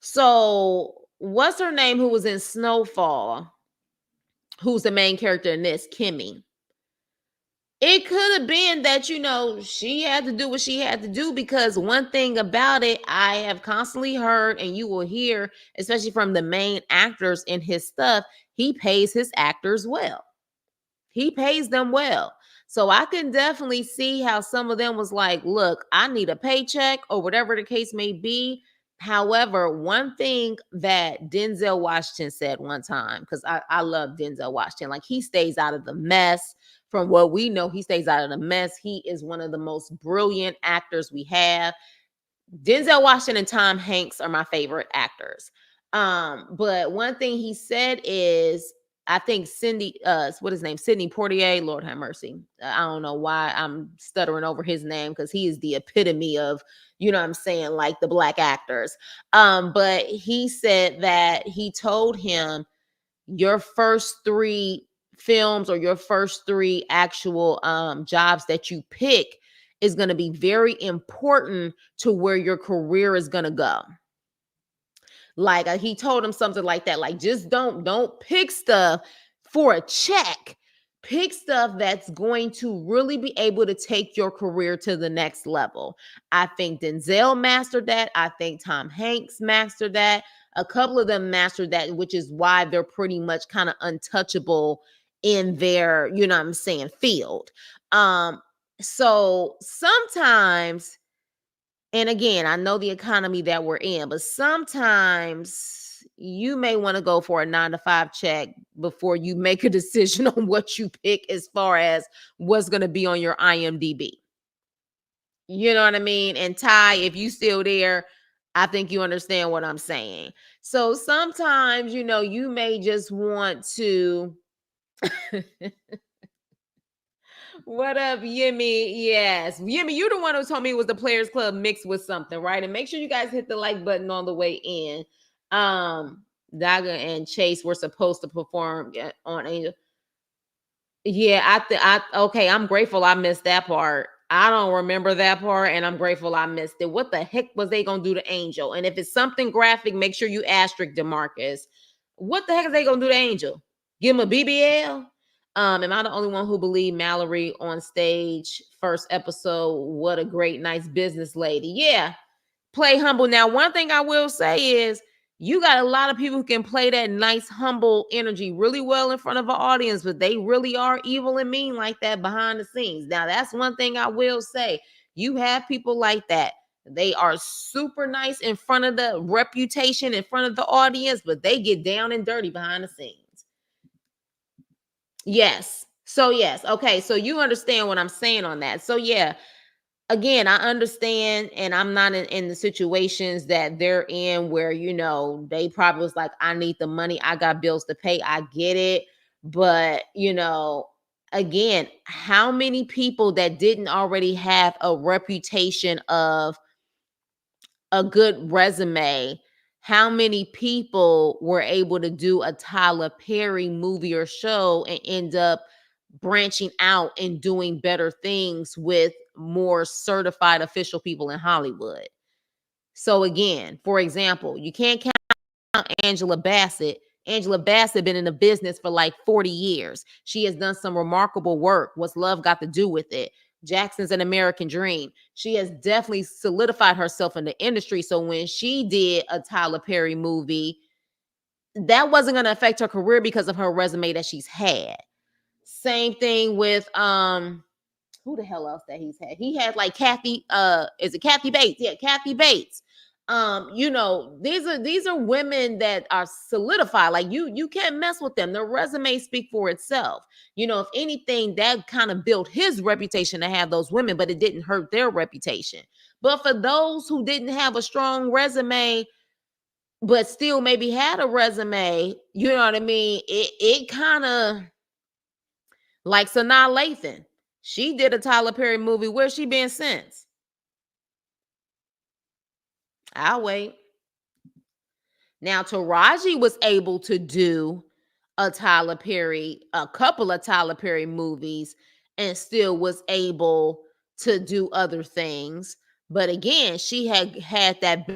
So, what's her name who was in Snowfall? Who's the main character in this? Kimmy. It could have been that, she had to do what she had to do because one thing about it, I have constantly heard, and you will hear, especially from the main actors in his stuff, he pays his actors well. He pays them well. So I can definitely see how some of them was like, look, I need a paycheck or whatever the case may be. However, one thing that Denzel Washington said one time, because I love Denzel Washington, like he stays out of the mess. From what we know, he stays out of the mess. He is one of the most brilliant actors we have. Denzel Washington and Tom Hanks are my favorite actors. But one thing he said is, I think what his name, Sidney Poitier, Lord have mercy. I don't know why I'm stuttering over his name because he is the epitome of, you know what I'm saying, like the black actors. But he said that he told him your first three films or your first three actual jobs that you pick is going to be very important to where your career is going to go. Like he told him something like that, like just don't pick stuff for a check. Pick stuff that's going to really be able to take your career to the next level. I think Denzel mastered that. I think Tom Hanks mastered that. A couple of them mastered that, which is why they're pretty much kind of untouchable in their, you know what I'm saying, field. So sometimes, and again, I know the economy that we're in, but sometimes you may want to go for a 9 to 5 check before you make a decision on what you pick as far as what's going to be on your IMDb. You know what I mean? And Ty, if you still there, I think you understand what I'm saying. So sometimes, you may just want to What up, Yimmy? Yes. Yimmy, you're the one who told me it was the Players Club mixed with something, right? And make sure you guys hit the like button on the way in. Daga and Chase were supposed to perform on Angel. Yeah, okay, I'm grateful I missed that part. I don't remember that part, and I'm grateful I missed it. What the heck was they gonna do to Angel? And if it's something graphic, make sure you asterisk DeMarcus. What the heck are they gonna do to Angel? Give him a BBL? Am I the only one who believed Mallory on stage first episode? What a great, nice business lady. Yeah, play humble. Now, one thing I will say is you got a lot of people who can play that nice, humble energy really well in front of an audience, but they really are evil and mean like that behind the scenes. Now, that's one thing I will say. You have people like that. They are super nice in front of the reputation, in front of the audience, but they get down and dirty behind the scenes. Yes. So, yes. Okay. So, you understand what I'm saying on that. So, yeah, again, I understand, and I'm not in the situations that they're in where, they probably was like, I need the money, I got bills to pay. I get it. But, again, how many people that didn't already have a reputation of a good resume, how many people were able to do a Tyler Perry movie or show and end up branching out and doing better things with more certified official people in Hollywood? So again, for example, you can't count Angela Bassett. Angela Bassett been in the business for like 40 years. She has done some remarkable work. What's love got to do with it? Jackson's An American Dream. She has definitely solidified herself in the industry. So when she did a Tyler Perry movie, that wasn't going to affect her career because of her resume that she's had. Same thing with who the hell else that he's had? He had like Kathy, is it Kathy Bates? Yeah, Kathy Bates. You know, these are women that are solidified. Like you can't mess with them. Their resume speak for itself. You know, if anything, that kind of built his reputation to have those women, but it didn't hurt their reputation. But for those who didn't have a strong resume, but still maybe had a resume, you know what I mean? It kind of like Sanaa Lathan. She did a Tyler Perry movie. Where's she been since? I'll wait. Now, Taraji was able to do a couple of Tyler Perry movies, and still was able to do other things. But again, she had that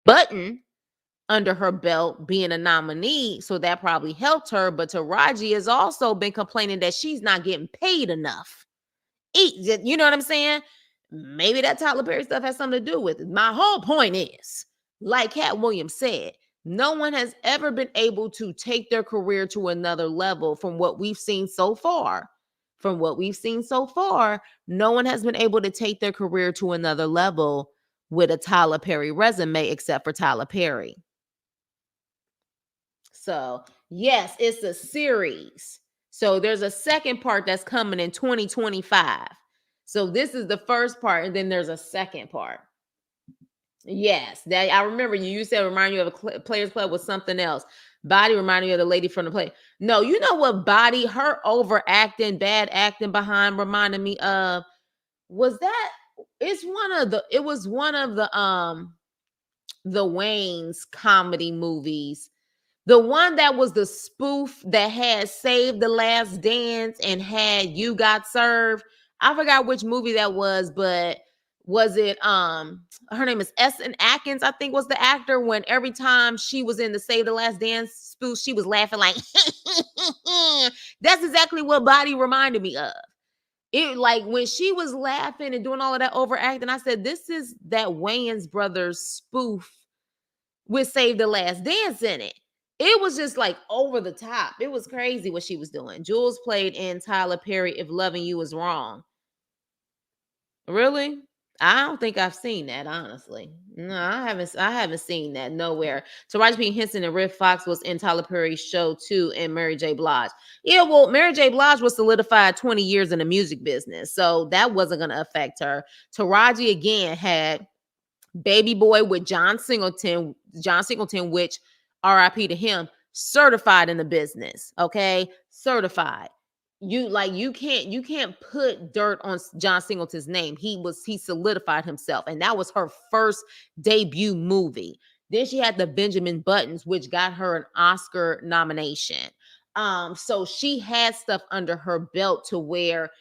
button under her belt being a nominee, so that probably helped her. But Taraji has also been complaining that she's not getting paid enough. You know what I'm saying? Maybe that Tyler Perry stuff has something to do with it. My whole point is, like Cat Williams said, no one has ever been able to take their career to another level from what we've seen so far. From what we've seen so far, no one has been able to take their career to another level with a Tyler Perry resume except for Tyler Perry. So, yes, it's a series. So, there's a second part that's coming in 2025. So, this is the first part, and then there's a second part. Yes, that I remember you said remind you of a Players Club with something else. Body reminded me of the lady from the play. No, you know what Body, her overacting, bad acting behind reminded me of was that it was one of the Wayne's comedy movies. The one that was the spoof that had Save the Last Dance and had You Got Served. I forgot which movie that was, but was it her name is Essen Atkins, I think was the actor, when every time she was in the Save the Last Dance spoof, she was laughing like that's exactly what Body reminded me of. It like when she was laughing and doing all of that overacting, I said, this is that Wayans Brothers spoof with Save the Last Dance in it. It was just like over the top. It was crazy what she was doing. Jules played in Tyler Perry, If Loving You Is Wrong. Really? I don't think I've seen that, honestly. No, I haven't seen that nowhere. Taraji P. Henson and Rick Fox was in Tyler Perry's show too, and Mary J. Blige. Yeah, well, Mary J. Blige was solidified 20 years in the music business, so that wasn't gonna affect her. Taraji again had Baby Boy with John Singleton, which RIP to him, certified in the business. Okay, certified. You can't put dirt on John Singleton's name. He solidified himself, and that was her first debut movie. Then she had the Benjamin Buttons, which got her an Oscar nomination. So she had stuff under her belt to where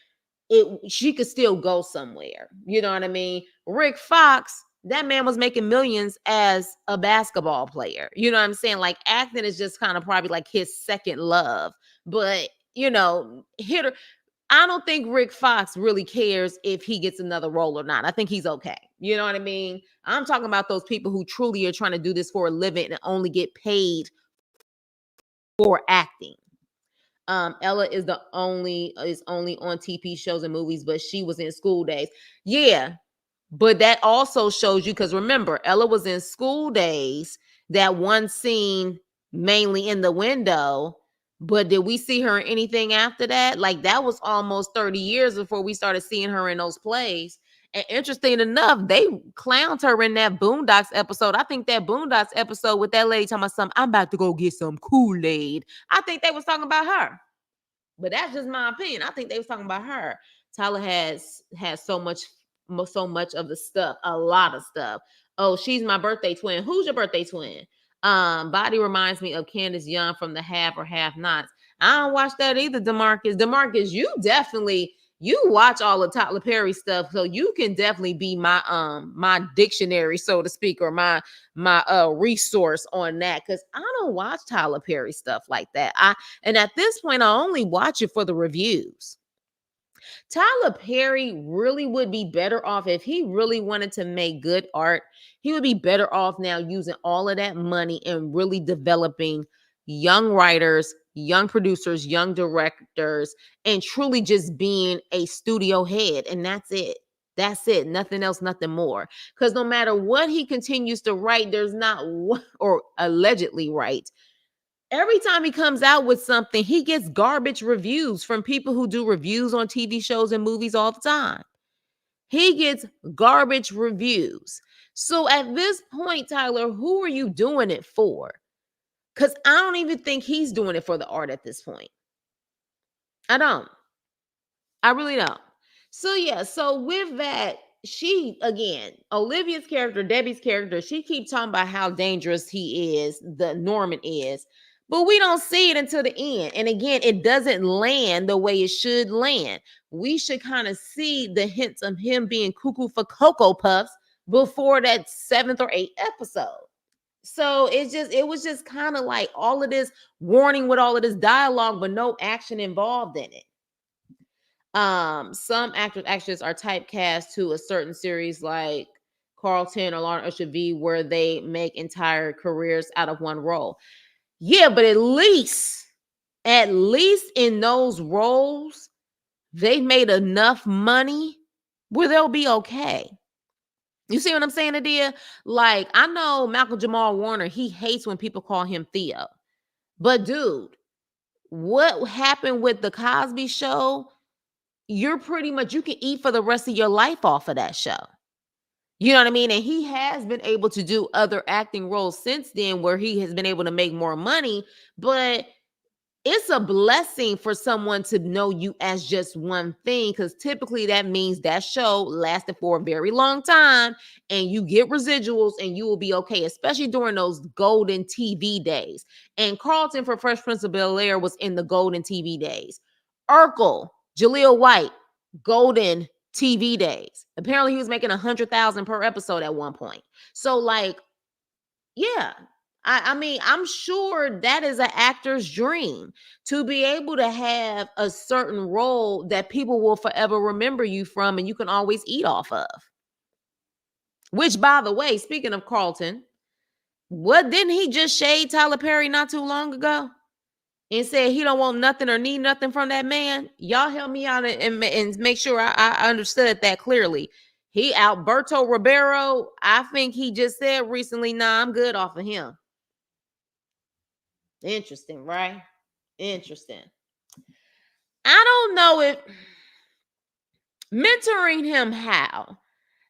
she could still go somewhere. You know what I mean? Rick Fox, that man was making millions as a basketball player. You know what I'm saying? Like acting is just kind of probably like his second love. But hitter. I don't think Rick Fox really cares if he gets another role or not. I think he's okay. You know what I mean? I'm talking about those people who truly are trying to do this for a living and only get paid for acting. Ella is only on TV shows and movies, but she was in School Days. Yeah, but that also shows you, because remember, Ella was in School Days, that one scene mainly in the window. But did we see her in anything after that? Like that was almost 30 years before we started seeing her in those plays. And interesting enough, they clowned her in that Boondocks episode. I think that Boondocks episode with that lady talking about something, I'm about to go get some Kool-Aid. I think they was talking about her. But that's just my opinion. I think they was talking about her. Tyler has so much of the stuff, a lot of stuff. Oh, she's my birthday twin. Who's your birthday twin? Body reminds me of Candace Young from the Have or Have Nots. I don't watch that either, DeMarcus. DeMarcus, you watch all the Tyler Perry stuff, so you can definitely be my dictionary, so to speak, or my resource on that, because I don't watch Tyler Perry stuff like that. And at this point, I only watch it for the reviews. Tyler Perry really would be better off if he really wanted to make good art. He would be better off now using all of that money and really developing young writers, young producers, young directors, and truly just being a studio head. And that's it. That's it. Nothing else, nothing more. Because no matter what he continues to write, there's not one, or allegedly write, every time he comes out with something, he gets garbage reviews from people who do reviews on TV shows and movies all the time. He gets garbage reviews. So at this point, Tyler, who are you doing it for? Because I don't even think he's doing it for the art at this point. I don't. I really don't. So yeah, so with that, she again, Olivia's character, Debbie's character, she keeps talking about how dangerous he is, the Norman is, but we don't see it until the end. And again, it doesn't land the way it should land. We should kind of see the hints of him being cuckoo for Cocoa Puffs before that seventh or eighth episode. So it was just kind of like all of this warning with all of this dialogue, but no action involved in it. Some actors actresses are typecast to a certain series like Carlton or Lauren Usher V, where they make entire careers out of one role. Yeah, but at least in those roles, they made enough money where they'll be okay. You see what I'm saying, Adia? Like, I know Malcolm Jamal Warner, he hates when people call him Theo. But dude, what happened with the Cosby Show, you're pretty much, you can eat for the rest of your life off of that show. You know what I mean? And he has been able to do other acting roles since then where he has been able to make more money, but it's a blessing for someone to know you as just one thing, because typically that means that show lasted for a very long time and you get residuals and you will be okay, especially during those golden TV days. And Carlton for Fresh Prince of Bel-Air was in the golden TV days. Urkel, Jaleel White, golden TV days. Apparently he was making 100,000 per episode at one point. So like, yeah. I mean, I'm sure that is an actor's dream, to be able to have a certain role that people will forever remember you from and you can always eat off of. Which, by the way, speaking of Carlton, what didn't he just shade Tyler Perry not too long ago and said he don't want nothing or need nothing from that man? Y'all help me out and make sure I understood that clearly. He, Alberto Ribeiro, I think he just said recently, nah, I'm good off of him. Interesting, right? Interesting. I don't know if mentoring him how.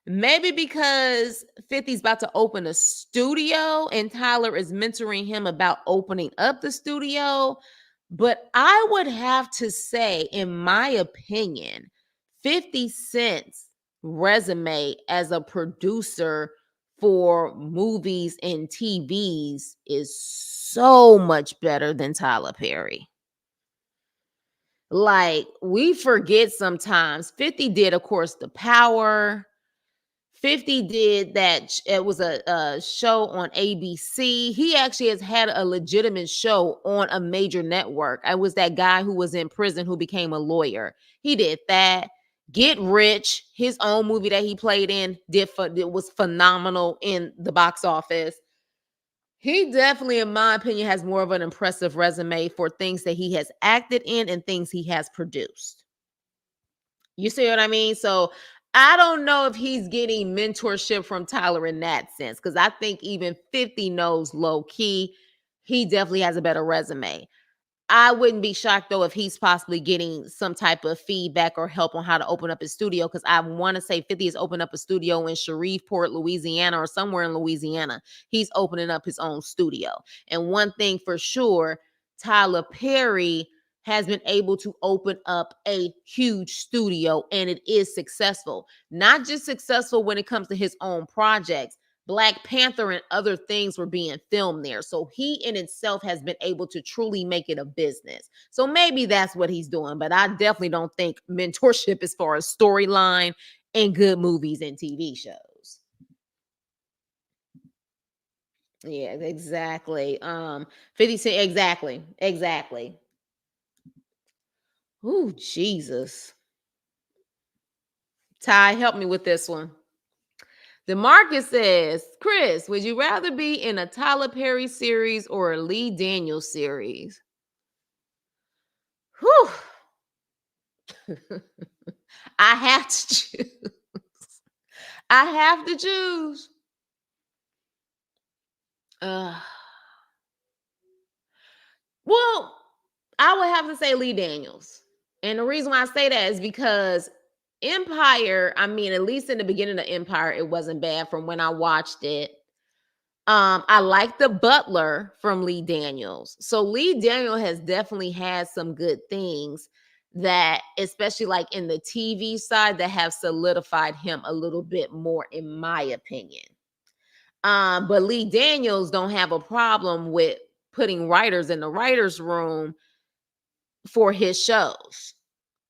Maybe because 50's about to open a studio and Tyler is mentoring him about opening up the studio. But I would have to say, in my opinion, 50 Cent's resume as a producer for movies and TVs is so much better than Tyler Perry. Like, we forget sometimes 50 did, of course, The Power. 50 did that. It was a show on ABC. He actually has had a legitimate show on a major network. I was that guy who was in prison who became a lawyer. He did that. Get Rich, his own movie that he played in, it was phenomenal in the box office. He definitely, in my opinion, has more of an impressive resume for things that he has acted in and things he has produced. You see what I mean? So I don't know if he's getting mentorship from Tyler in that sense, because I think even 50 knows low key, he definitely has a better resume. I wouldn't be shocked though if he's possibly getting some type of feedback or help on how to open up his studio, because I want to say 50 has opened up a studio in Shreveport, Louisiana, or somewhere in Louisiana. He's opening up his own studio. And one thing for sure, Tyler Perry has been able to open up a huge studio and it is successful. Not just successful when it comes to his own projects. Black Panther and other things were being filmed there. So he in itself has been able to truly make it a business. So maybe that's what he's doing. But I definitely don't think mentorship as far as storyline and good movies and TV shows. Yeah, exactly. 50 Cent, exactly. Exactly. Ooh, Jesus. Ty, help me with this one. DeMarcus says, Chris, would you rather be in a Tyler Perry series or a Lee Daniels series? Whew. I have to choose. I have to choose. Well, I would have to say Lee Daniels. And the reason why I say that is because Empire, I mean, at least in the beginning of Empire, it wasn't bad from when I watched it. I like The Butler from Lee Daniels. So Lee Daniel has definitely had some good things that, especially like in the TV side, that have solidified him a little bit more, in my opinion. But Lee Daniels don't have a problem with putting writers in the writers' room for his shows.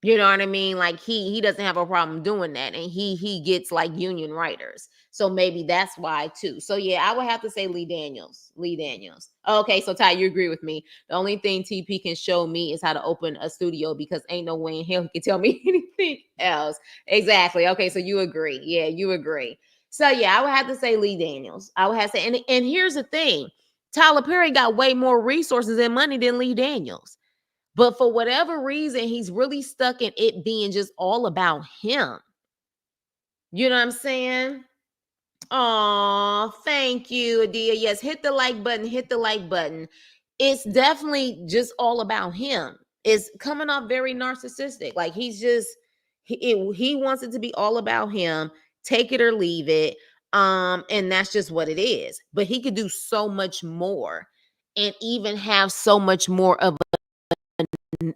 You know what I mean? Like he doesn't have a problem doing that, and he gets like union writers. So maybe that's why too. So yeah, I would have to say Lee Daniels. Lee Daniels. Okay, so Ty, you agree with me? The only thing TP can show me is how to open a studio, because ain't no way in hell he can tell me anything else. Exactly. Okay, so you agree? Yeah, you agree. So yeah, I would have to say Lee Daniels. I would have to say, and here's the thing: Tyler Perry got way more resources and money than Lee Daniels. But for whatever reason, he's really stuck in it being just all about him. You know what I'm saying? Oh, thank you, Adia. Yes, hit the like button. Hit the like button. It's definitely just all about him. It's coming off very narcissistic. Like he's just he wants it to be all about him. Take it or leave it. And that's just what it is. But he could do so much more, and even have so much more of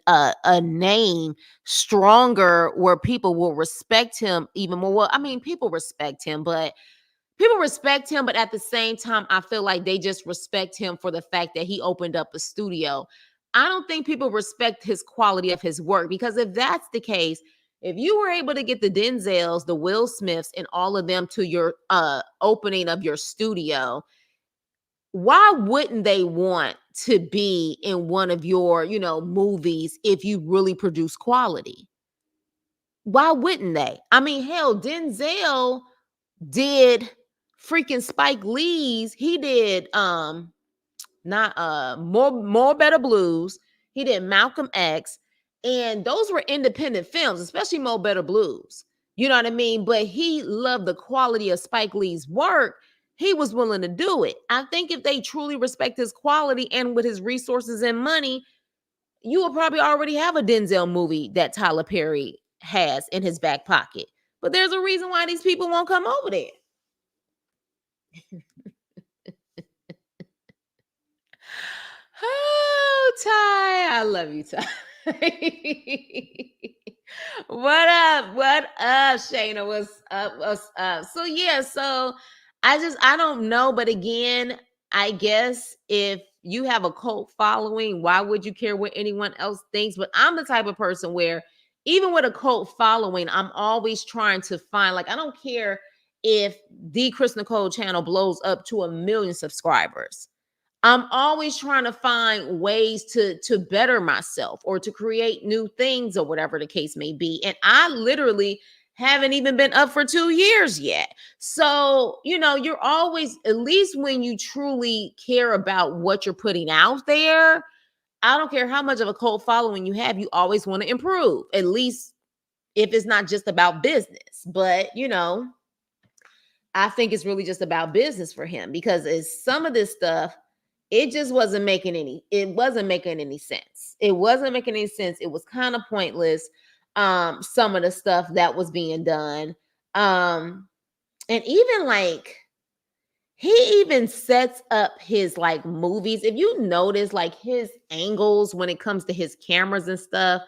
a name stronger, where people will respect him even more. Well, I mean, people respect him, but at the same time, I feel like they just respect him for the fact that he opened up a studio. I don't think people respect his quality of his work, because if that's the case, if you were able to get the Denzels, the Will Smiths, and all of them to your opening of your studio, why wouldn't they want to be in one of your, movies if you really produce quality? Why wouldn't they? I mean, hell, Denzel did freaking Spike Lee's. He did not more better blues. He did Malcolm X, and those were independent films, especially Mo Better Blues. You know what I mean? But he loved the quality of Spike Lee's work. He was willing to do it. I think if they truly respect his quality and with his resources and money, you will probably already have a Denzel movie that Tyler Perry has in his back pocket. But there's a reason why these people won't come over there. Oh, Ty, I love you, Ty. What up? What up, Shayna? What's up? What's up? So yeah, so I don't know, but again, I guess if you have a cult following, why would you care what anyone else thinks? But I'm the type of person where even with a cult following, I'm always trying to find, like, I don't care if the Chris Nicole channel blows up to 1 million subscribers. I'm always trying to find ways to better myself or to create new things or whatever the case may be. And I literally haven't even been up for 2 years yet. So, you're always, at least when you truly care about what you're putting out there, I don't care how much of a cult following you have, you always want to improve. At least if it's not just about business. But, I think it's really just about business for him, because it's some of this stuff, it just wasn't making any sense. It wasn't making any sense. It was kind of pointless. Some of the stuff that was being done. And even like he even sets up his like movies. If you notice like his angles when it comes to his cameras and stuff,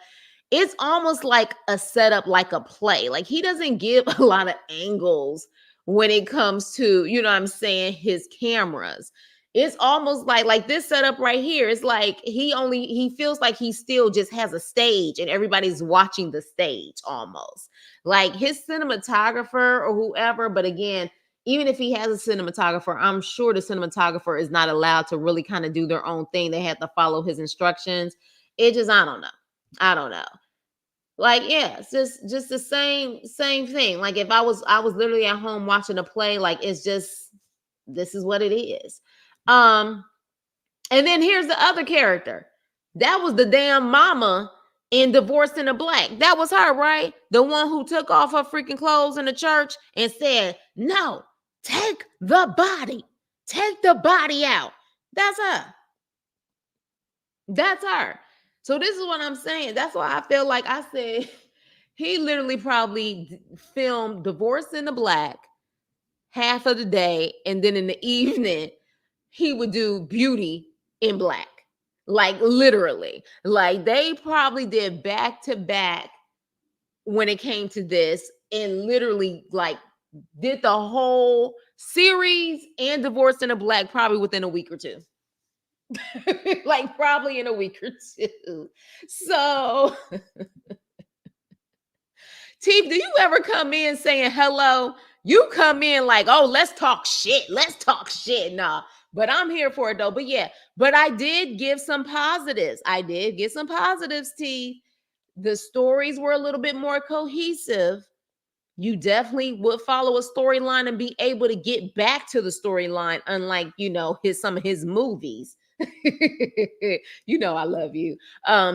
it's almost like a setup, like a play. Like he doesn't give a lot of angles when it comes to, you know what I'm saying, his cameras. It's almost like this setup right here. It's like he feels like he still just has a stage and everybody's watching the stage almost. Like his cinematographer or whoever, but again, even if he has a cinematographer, I'm sure the cinematographer is not allowed to really kind of do their own thing. They have to follow his instructions. It just, I don't know. I don't know. Like, yeah, it's just the same thing. Like if I was literally at home watching a play, like it's just this is what it is. Um, and then here's the other character. That was the damn mama in Divorced in the Black. That was her, right? The one who took off her freaking clothes in the church and said, "No, take the body. Take the body out." That's her. That's her. So this is what I'm saying. That's why I feel like I said he literally probably filmed Divorced in the Black half of the day, and then in the evening he would do Beauty in Black. Like literally. Like they probably did back to back when it came to this, and literally like did the whole series and Divorced in the Black probably within a week or two. Like probably in a week or two. So, Teef, do you ever come in saying hello? You come in like, oh, let's talk shit. Let's talk shit. Nah, but I'm here for it though. But yeah, but I did give some positives. I did get some positives, Teef. The stories were a little bit more cohesive. You definitely would follow a storyline and be able to get back to the storyline, unlike, his some of his movies. I love you.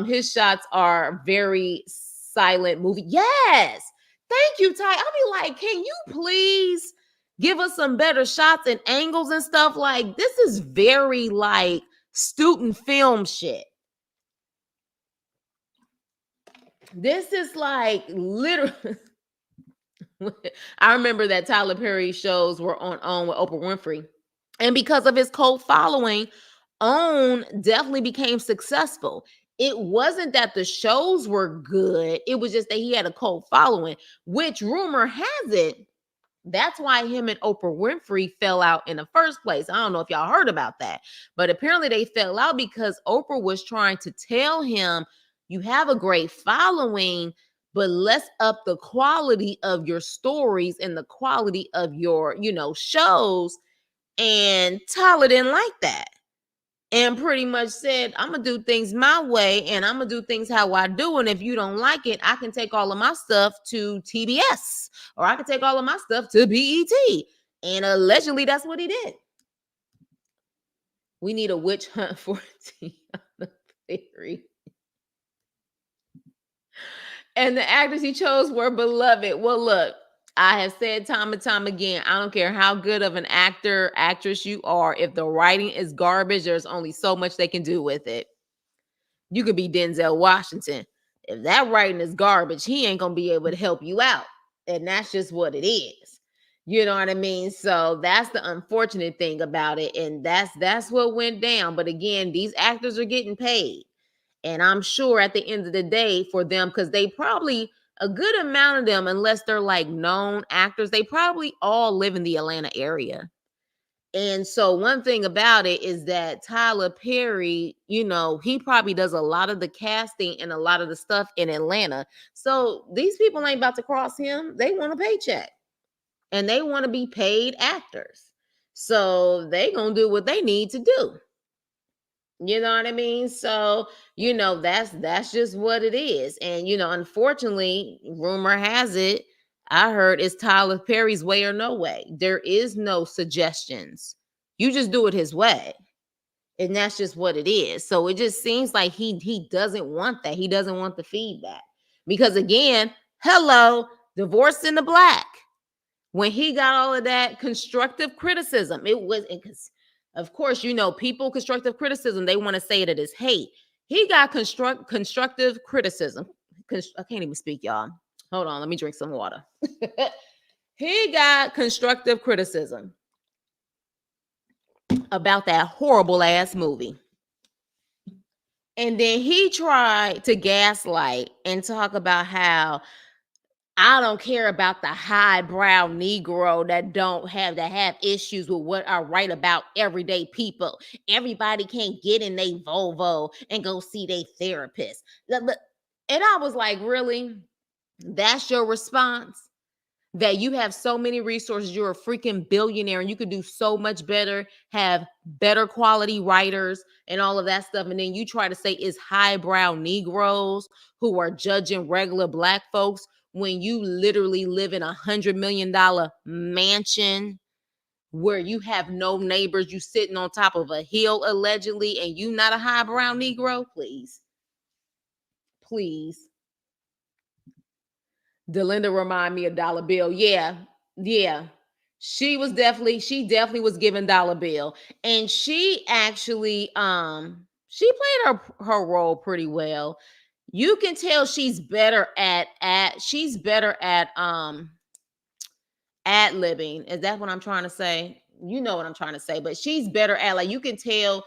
His shots are very silent movie. Yes. Thank you, Ty. I'll be like, can you please give us some better shots and angles and stuff? Like, this is very like student film shit. This is like literally. I remember that Tyler Perry shows were on with Oprah Winfrey. And because of his cult following, OWN definitely became successful. It wasn't that the shows were good, it was just that he had a cult following, which rumor has it, that's why him and Oprah Winfrey fell out in the first place. I don't know if y'all heard about that, but apparently they fell out because Oprah was trying to tell him, you have a great following, but let's up the quality of your stories and the quality of your, shows. And Tyler didn't like that and pretty much said, I'm gonna do things my way and I'm gonna do things how I do. And if you don't like it, I can take all of my stuff to TBS or I can take all of my stuff to BET. And allegedly, that's what he did. We need a witch hunt for Tiana Perry. And the actors he chose were beloved. Well, look, I have said time and time again, I don't care how good of an actor, actress you are. If the writing is garbage, there's only so much they can do with it. You could be Denzel Washington. If that writing is garbage, he ain't gonna be able to help you out. And that's just what it is. You know what I mean? So that's the unfortunate thing about it. And that's what went down. But again, these actors are getting paid. And I'm sure at the end of the day for them, because they probably a good amount of them, unless they're like known actors, they probably all live in the Atlanta area. And so one thing about it is that Tyler Perry, he probably does a lot of the casting and a lot of the stuff in Atlanta. So these people ain't about to cross him. They want a paycheck and they want to be paid actors. So they going to do what they need to do. You know what I mean? So, that's just what it is. And, unfortunately, rumor has it, I heard it's Tyler Perry's way or no way. There is no suggestions. You just do it his way. And that's just what it is. So it just seems like he doesn't want that. He doesn't want the feedback. Because again, hello, Divorced in the Black. When he got all of that constructive criticism, it was because of course, people constructive criticism, they want to say that it's hate. He got constructive criticism. I can't even speak, y'all. Hold on, let me drink some water. He got constructive criticism about that horrible ass movie. And then he tried to gaslight and talk about how I don't care about the highbrow Negro that have issues with what I write about everyday people. Everybody can't get in their Volvo and go see their therapist. And I was like, really? That's your response? that you have so many resources, you're a freaking billionaire and you could do so much better, have better quality writers and all of that stuff. And then you try to say it's highbrow Negroes who are judging regular Black folks when you literally live in $100 million mansion where you have no neighbors, you sitting on top of a hill allegedly, and you not a highbrow Negro. Please. Delinda remind me of Dollar Bill. Yeah. She definitely was giving Dollar Bill. And she actually she played her role pretty well. You can tell she's better at ad libbing. Is that what I'm trying to say? You know what I'm trying to say, but she's better at, like, you can tell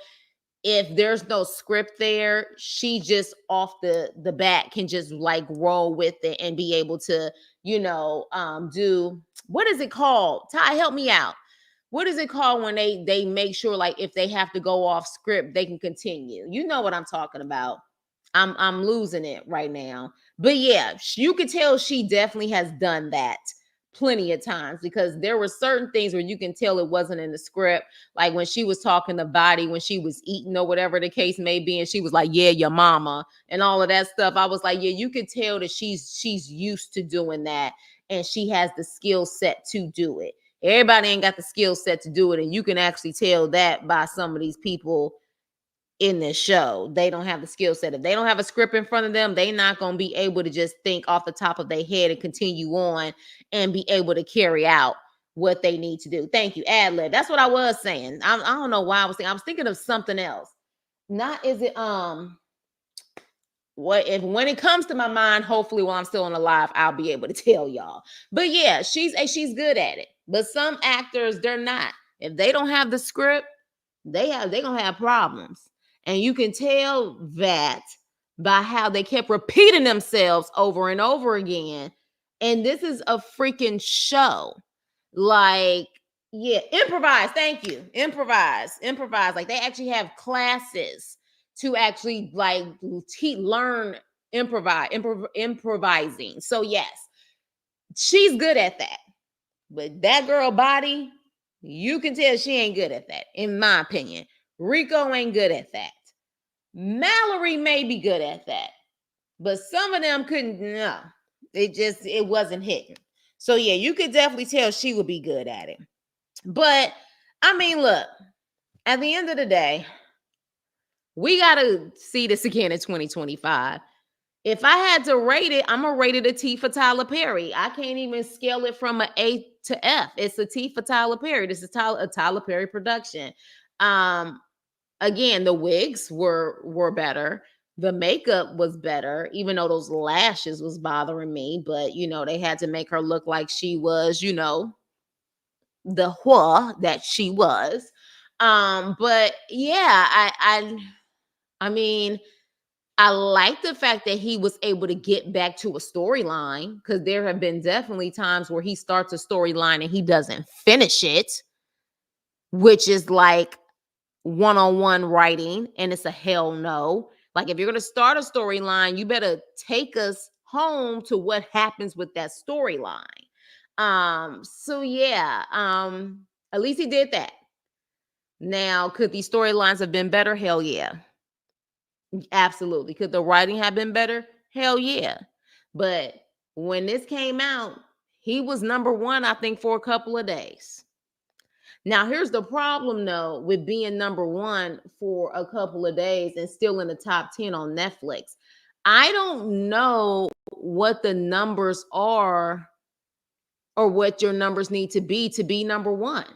if there's no script there, she just off the bat can just like roll with it and be able to, do, what is it called? Ty, help me out. What is it called when they make sure, like, if they have to go off script, they can continue? You know what I'm talking about. I'm losing it right now. But yeah, you could tell she definitely has done that plenty of times, because there were certain things where you can tell it wasn't in the script, like when she was talking to Body when she was eating or whatever the case may be, and she was like, yeah, your mama, and all of that stuff. I was like, yeah, you could tell that she's used to doing that, and she has the skill set to do it. Everybody ain't got the skill set to do it, and you can actually tell that by some of these people in this show. They don't have the skill set. If they don't have a script in front of them, they're not going to be able to just think off the top of their head and continue on and be able to carry out what they need to do. Thank you. Ad lib. That's what I was saying. I don't know why I was thinking of something else. Not is it what if when it comes to my mind, hopefully while I'm still alive, I'll be able to tell y'all. But yeah, she's good at it. But some actors, they're not. If they don't have the script, they're gonna have problems. And you can tell that by how they kept repeating themselves over and over again. And this is a freaking show. Like, yeah, improvise. Thank you. Improvise. Like, they actually have classes to actually like learn improvising. So yes, she's good at that. But that girl Body, you can tell she ain't good at that, in my opinion. Rico ain't good at that. Mallory may be good at that, but some of them couldn't. No, it wasn't hitting. So yeah, you could definitely tell she would be good at it. But I mean, look, at the end of the day, we gotta see this again in 2025. If I had to rate it, I'm gonna rate it a T for Tyler Perry. I can't even scale it from an A to F. It's a T for Tyler Perry. This is a Tyler Perry production. Again, the wigs were better. The makeup was better, even though those lashes was bothering me. But they had to make her look like she was, the whore that she was. But yeah, I mean, I like the fact that he was able to get back to a storyline, because there have been definitely times where he starts a storyline and he doesn't finish it, which is like one-on-one writing, and it's a hell no. Like, if you're going to start a storyline, you better take us home to what happens with that storyline. So yeah, at least he did that. Now, could these storylines have been better? Hell yeah. Absolutely. Could the writing have been better? Hell yeah. But when this came out, he was number one, I think, for a couple of days. Now, here's the problem, though, with being number one for a couple of days and still in the top 10 on Netflix. I don't know what the numbers are or what your numbers need to be number one.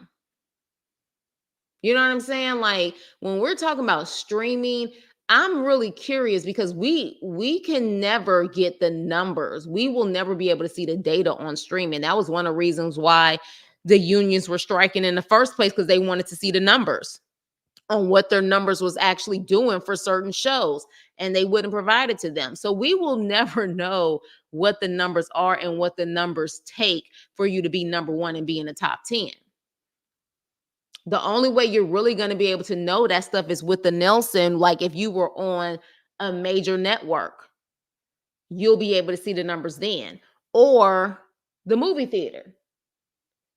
You know what I'm saying? Like, when we're talking about streaming, I'm really curious, because we can never get the numbers. We will never be able to see the data on streaming. That was one of the reasons why the unions were striking in the first place, because they wanted to see the numbers on what their numbers was actually doing for certain shows, and they wouldn't provide it to them. So we will never know what the numbers are and what the numbers take for you to be number one and be in the top 10. The only way you're really going to be able to know that stuff is with the Nielsen. Like, if you were on a major network, you'll be able to see the numbers then. Or the movie theater.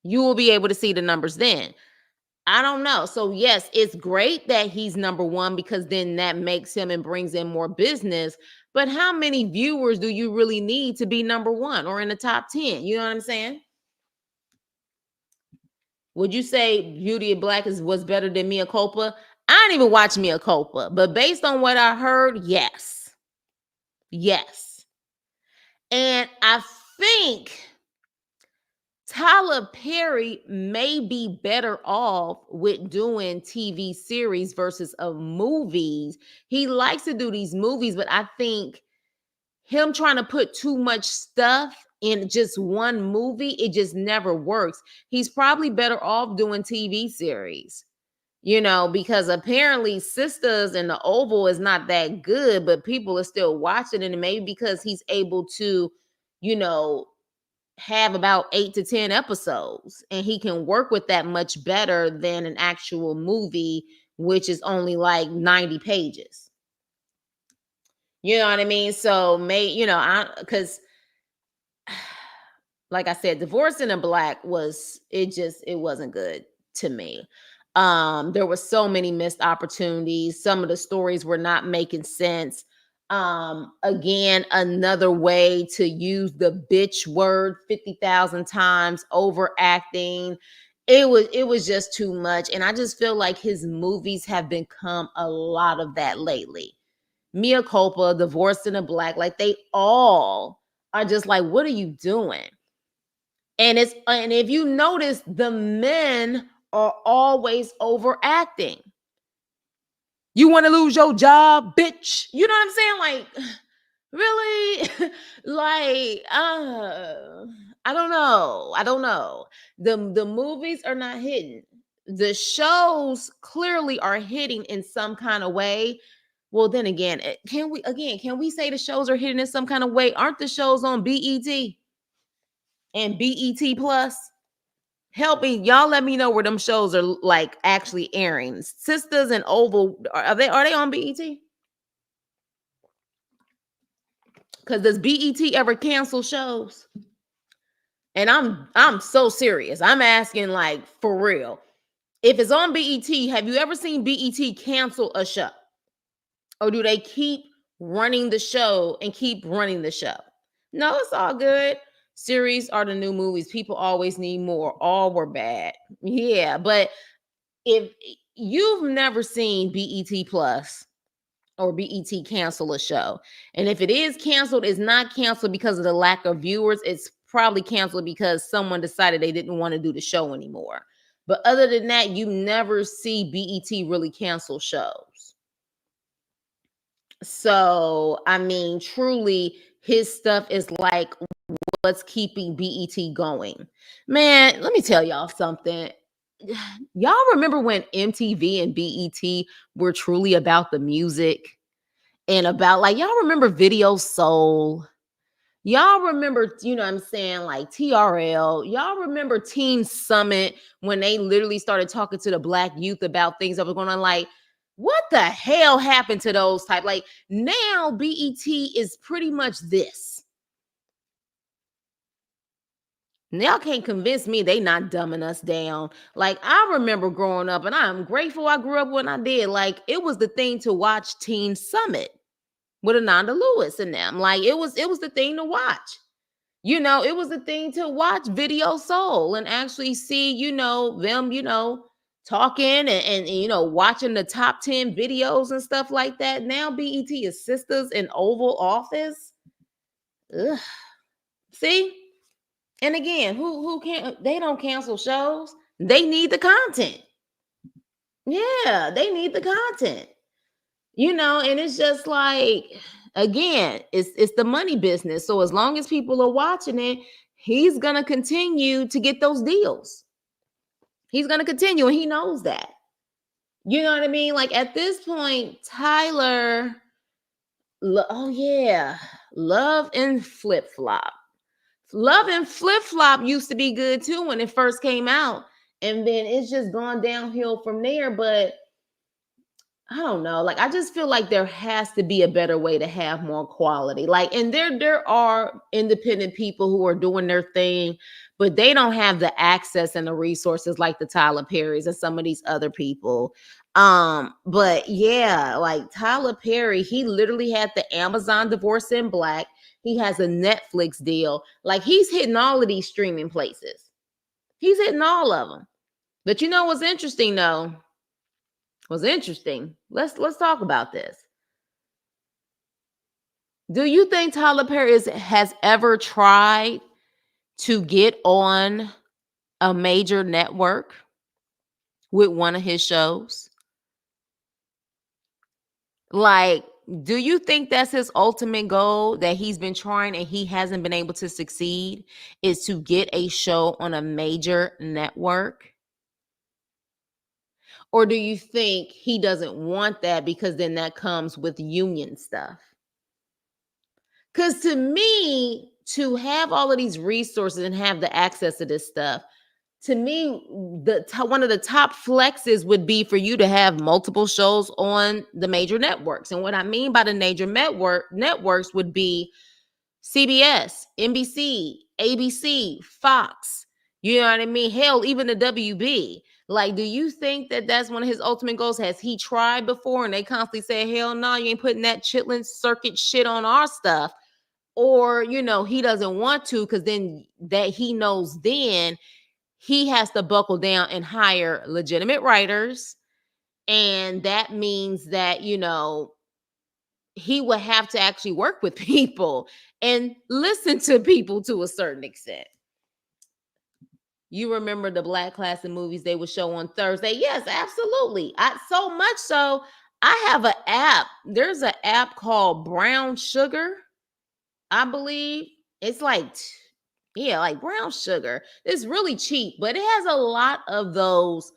You will be able to see the numbers then. I don't know. So yes, it's great that he's number one because then that makes him and brings in more business. But how many viewers do you really need to be number one or in the top 10? You know what I'm saying? Would you say Beauty of Black was better than Mia Culpa? I didn't even watch Mia Culpa, but based on what I heard, yes. Yes. And I think Tyler Perry may be better off with doing TV series versus a movies. He likes to do these movies, but I think him trying to put too much stuff in just one movie, it just never works. He's probably better off doing TV series, because apparently Sisters and the Oval is not that good, but people are still watching it. And maybe because he's able to, you know, have about 8 to 10 episodes and he can work with that much better than an actual movie, which is only like 90 pages. You know what I mean? So because like I said, Divorce in a Black it wasn't good to me. There were so many missed opportunities. Some of the stories were not making sense. Again, another way to use the bitch word 50,000 times, overacting. It was just too much. And I just feel like his movies have become a lot of that lately. Mia Culpa, Divorced in a Black, like they all are just like, what are you doing? And if you notice, the men are always overacting. You want to lose your job, bitch? You know what I'm saying? Like, really? Like, I don't know. I don't know. The movies are not hitting. The shows clearly are hitting in some kind of way. Well, then again, can we say the shows are hitting in some kind of way? Aren't the shows on BET and BET Plus? Help me, y'all. Let me know where them shows are like actually airing. Sisters and Oval, are they on BET? Because does BET ever cancel shows? And I'm so serious. I'm asking like for real. If it's on BET, have you ever seen BET cancel a show? Or do they keep running the show and keep running the show? No, it's all good. Series are the new movies. People always need more. All were bad. Yeah, but if you've never seen BET Plus or BET cancel a show, and if it is canceled, it's not canceled because of the lack of viewers. It's probably canceled because someone decided they didn't want to do the show anymore. But other than that, you never see BET really cancel shows. So, I mean, truly, his stuff is like what's keeping BET going. Man, let me tell y'all something. Y'all remember when MTV and BET were truly about the music and about like y'all remember Video Soul? Y'all remember, you know what I'm saying, like TRL. Y'all remember Teen Summit when they literally started talking to the black youth about things that were going on? Like, what the hell happened to those type? Like now BET is pretty much this. Y'all can't convince me they not dumbing us down. Like I remember growing up, and I'm grateful I grew up when I did. Like it was the thing to watch Teen Summit with Ananda Lewis and them. Like it was the thing to watch. It was the thing to watch Video Soul and actually see, them, talking and watching the top 10 videos and stuff like that. Now BET is Sisters in Oval Office. Ugh. See? And again, who can't they don't cancel shows. They need the content. Yeah, they need the content. And it's just like again, it's the money business. So as long as people are watching it, he's going to continue to get those deals. He's going to continue and he knows that. You know what I mean? Like at this point, Tyler oh yeah, Love and Flip Flop. Love and Flip Flop used to be good too when it first came out. And then it's just gone downhill from there. But I don't know. Like I just feel like there has to be a better way to have more quality. Like and there are independent people who are doing their thing, but they don't have the access and the resources like the Tyler Perrys and some of these other people. But yeah, like Tyler Perry, he literally had the Amazon Divorce in Black. He has a Netflix deal. Like he's hitting all of these streaming places. He's hitting all of them. But you know what's interesting though? Was interesting. Let's talk about this. Do you think Tyler Perry has ever tried to get on a major network with one of his shows? Like, do you think that's his ultimate goal that he's been trying and he hasn't been able to succeed is to get a show on a major network? Or do you think he doesn't want that because then that comes with union stuff? Because to me, to have all of these resources and have the access to this stuff, to me, one of the top flexes would be for you to have multiple shows on the major networks. And what I mean by the major networks would be CBS, NBC, ABC, Fox. You know what I mean? Hell, even the WB. Like, do you think that that's one of his ultimate goals? Has he tried before and they constantly say, hell no, you ain't putting that chitlin circuit shit on our stuff? Or he doesn't want to because then that he knows then he has to buckle down and hire legitimate writers, and that means that he would have to actually work with people and listen to people to a certain extent. You remember the Black classic movies they would show on Thursday? Yes, absolutely. So much so I have an app. There's an app called Brown Sugar, I believe. It's like, yeah, like Brown Sugar. It's really cheap, but it has a lot of those,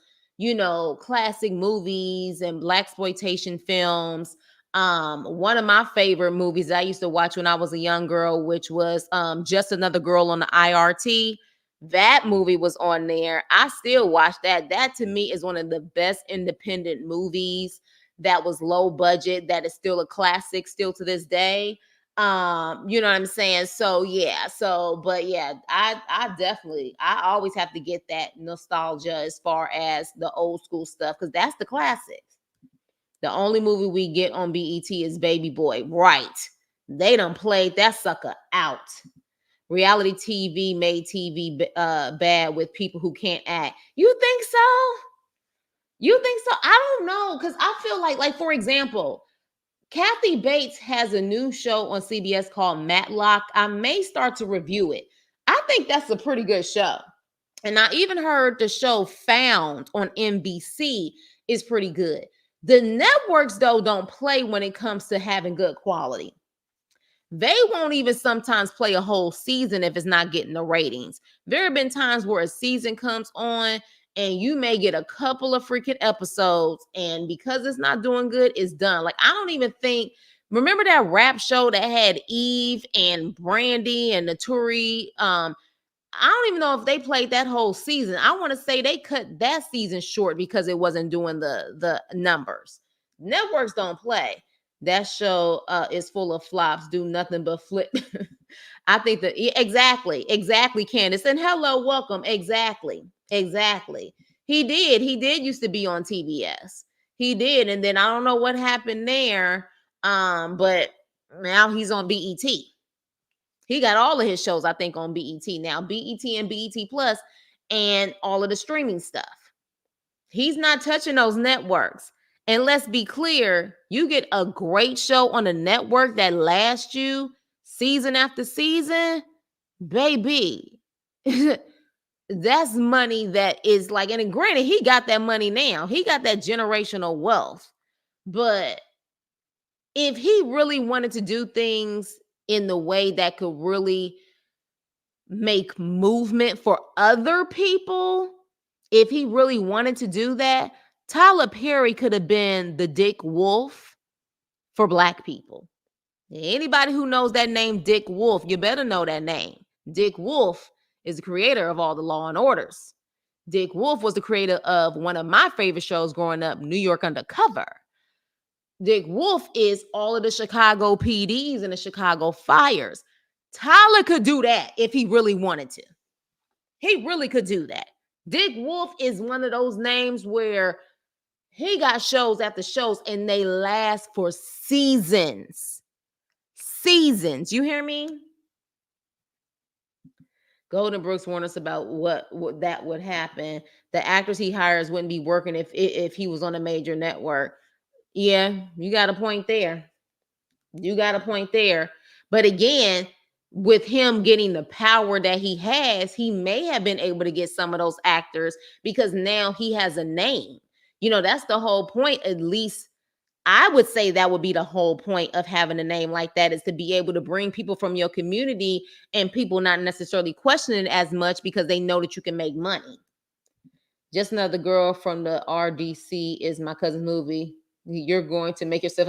classic movies and blaxploitation films. One of my favorite movies I used to watch when I was a young girl, which was Just Another Girl on the IRT. That movie was on there. I still watch that. That to me is one of the best independent movies that was low budget, that is still a classic still to this day. You know what I'm saying? So yeah, but yeah, I definitely, I always have to get that nostalgia as far as the old school stuff, because that's the classics. The only movie we get on BET is Baby Boy, right? They done played that sucker out. Reality TV made TV bad with people who can't act. You think so? You think so? I don't know, because I feel like for example, Kathy Bates has a new show on CBS called Matlock. I may start to review it. I think that's a pretty good show. And I even heard the show Found on NBC is pretty good. The networks, though, don't play when it comes to having good quality. They won't even sometimes play a whole season if it's not getting the ratings. There have been times where a season comes on and you may get a couple of freaking episodes, and because it's not doing good, it's done. Like, I don't even think, remember that rap show that had Eve and Brandy and Naturi? I don't even know if they played that whole season. I want to say they cut that season short because it wasn't doing the numbers. Networks don't play. That show is full of flops, do nothing but flip. I think that exactly, Candace. And hello, welcome. Exactly. He did used to be on TBS. He did, and then I don't know what happened there. But now he's on BET. He got all of his shows, I think, on BET now, BET and BET Plus, and all of the streaming stuff. He's not touching those networks. And let's be clear, you get a great show on a network that lasts you season after season, baby. That's money that is like, and granted, he got that money now. He got that generational wealth. But if he really wanted to do things in the way that could really make movement for other people, if he really wanted to do that, Tyler Perry could have been the Dick Wolf for Black people. Anybody who knows that name, Dick Wolf, you better know that name. Dick Wolf is the creator of all the Law and Orders. Dick Wolf was the creator of one of my favorite shows growing up, New York Undercover. Dick Wolf is all of the Chicago PDs and the Chicago fires. Tyler could do that if he really wanted to. He really could do that. Dick Wolf is one of those names where he got shows after shows and they last for seasons. Seasons. You hear me? Golden Brooks warned us about what that would happen. The actors he hires wouldn't be working if he was on a major network. Yeah, you got a point there. You got a point there. But again, with him getting the power that he has, he may have been able to get some of those actors because now he has a name. You know, that's the whole point. At least I would say that would be the whole point of having a name like that, is to be able to bring people from your community and people not necessarily questioning it as much because they know that you can make money. Just Another Girl from the RDC is my cousin's movie. You're going to make yourself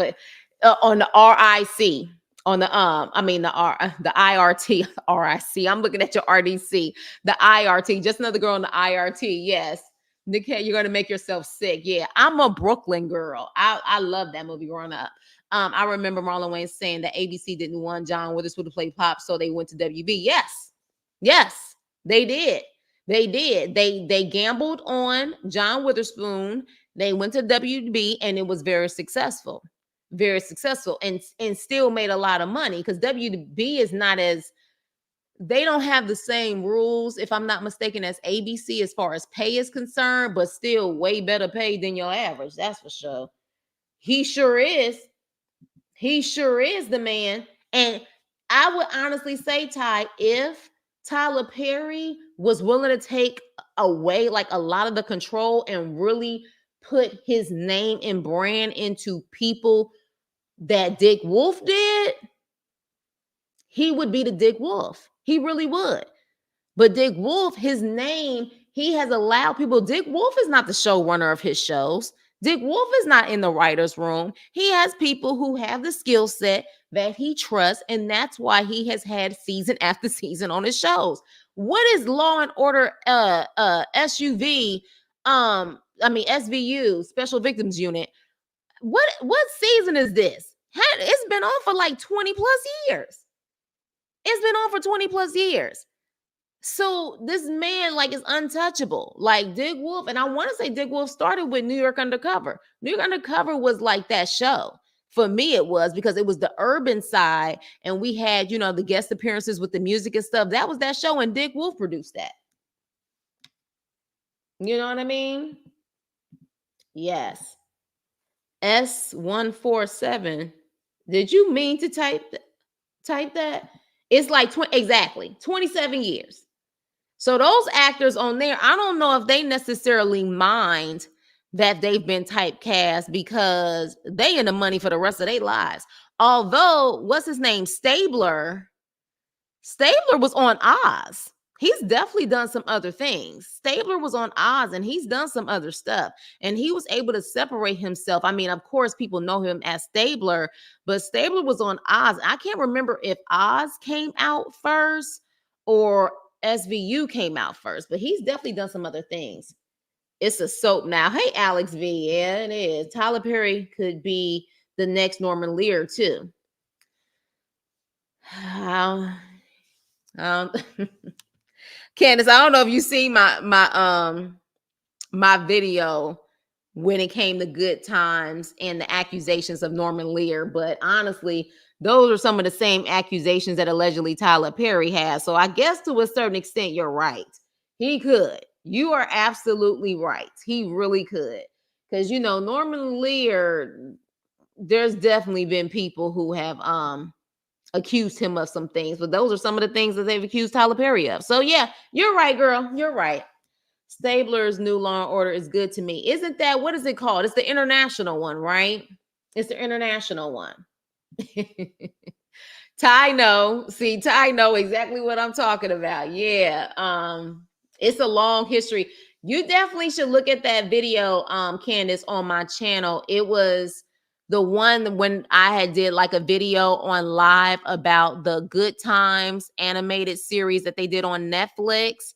on the RIC, on the the IRT RIC. I'm looking at your RDC, the IRT. Just Another Girl on the IRT. Yes, Nick, you're gonna make yourself sick. Yeah, I'm a Brooklyn girl. I love that movie growing up. I remember Marlon Wayne saying that ABC didn't want John Witherspoon to play Pop, so they went to WB. Yes, yes, they did. They did. They gambled on John Witherspoon. They went to WB and it was very successful. Very successful and still made a lot of money because WB is not as, they don't have the same rules, if I'm not mistaken, as ABC as far as pay is concerned, but still way better paid than your average. That's for sure. He sure is. He sure is the man. And I would honestly say, Ty, if Tyler Perry was willing to take away like a lot of the control and really put his name and brand into people that Dick Wolf did, he would be the Dick Wolf. He really would. But Dick Wolf, his name, he has allowed people. Dick Wolf is not the showrunner of his shows. Dick Wolf is not in the writer's room. He has people who have the skill set that he trusts, and that's why he has had season after season on his shows. What is Law and Order SUV? SVU, Special Victims Unit. What season is this? It's been on for like 20 plus years. It's been on for 20 plus years. So this man like is untouchable, like Dick Wolf. And I want to say Dick Wolf started with New York Undercover. New York Undercover was like that show. For me, it was because it was the urban side, and we had, you know, the guest appearances with the music and stuff. That was that show, and Dick Wolf produced that. You know what I mean? Yes. S147. Did you mean to type that? It's like exactly 27 years. So those actors on there, I don't know if they necessarily mind that they've been typecast because they in the money for the rest of their lives. Although, what's his name? Stabler was on Oz. He's definitely done some other things. Stabler was on Oz and he's done some other stuff. And he was able to separate himself. I mean, of course, people know him as Stabler, but Stabler was on Oz. I can't remember if Oz came out first or SVU came out first, but he's definitely done some other things. It's a soap now. Hey, Alex V. Yeah, it is. Tyler Perry could be the next Norman Lear, too. Candace, I don't know if you see my video when it came to Good Times and the accusations of Norman Lear, but honestly, those are some of the same accusations that allegedly Tyler Perry has. So I guess to a certain extent, you're right. He could. You are absolutely right. He really could. Because, you know, Norman Lear, there's definitely been people who have accused him of some things, but those are some of the things that they've accused Tyler Perry of. So yeah, you're right, girl. You're right. Stabler's new Law and Order is good to me. Isn't that, what is it called? It's the international one, right? It's the international one. Ty know exactly what I'm talking about. Yeah. It's a long history. You definitely should look at that video, Candace, on my channel. It was the one when I had did like a video on live about the Good Times animated series that they did on Netflix.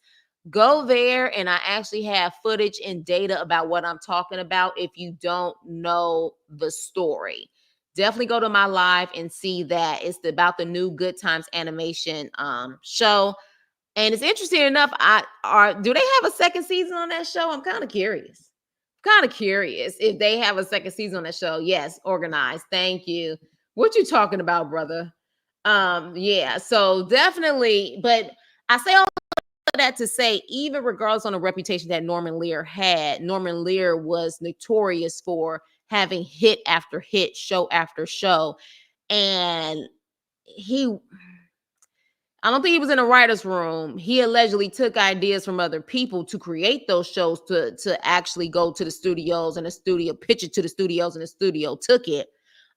Go there, and I actually have footage and data about what I'm talking about if you don't know the story. Definitely go to my live and see that. It's about the new Good Times animation show. And it's interesting enough, do they have a second season on that show? I'm kind of curious. Kind of curious if they have a second season on that show. Yes, organized. Thank you. What you talking about, brother? Yeah, so definitely, but I say all that to say, even regardless on the reputation that Norman Lear had, Norman Lear was notorious for having hit after hit, show after show. And he, I don't think he was in a writer's room. He allegedly took ideas from other people to create those shows to actually go to the studios, and the studio pitch it to the studios, and the studio took it.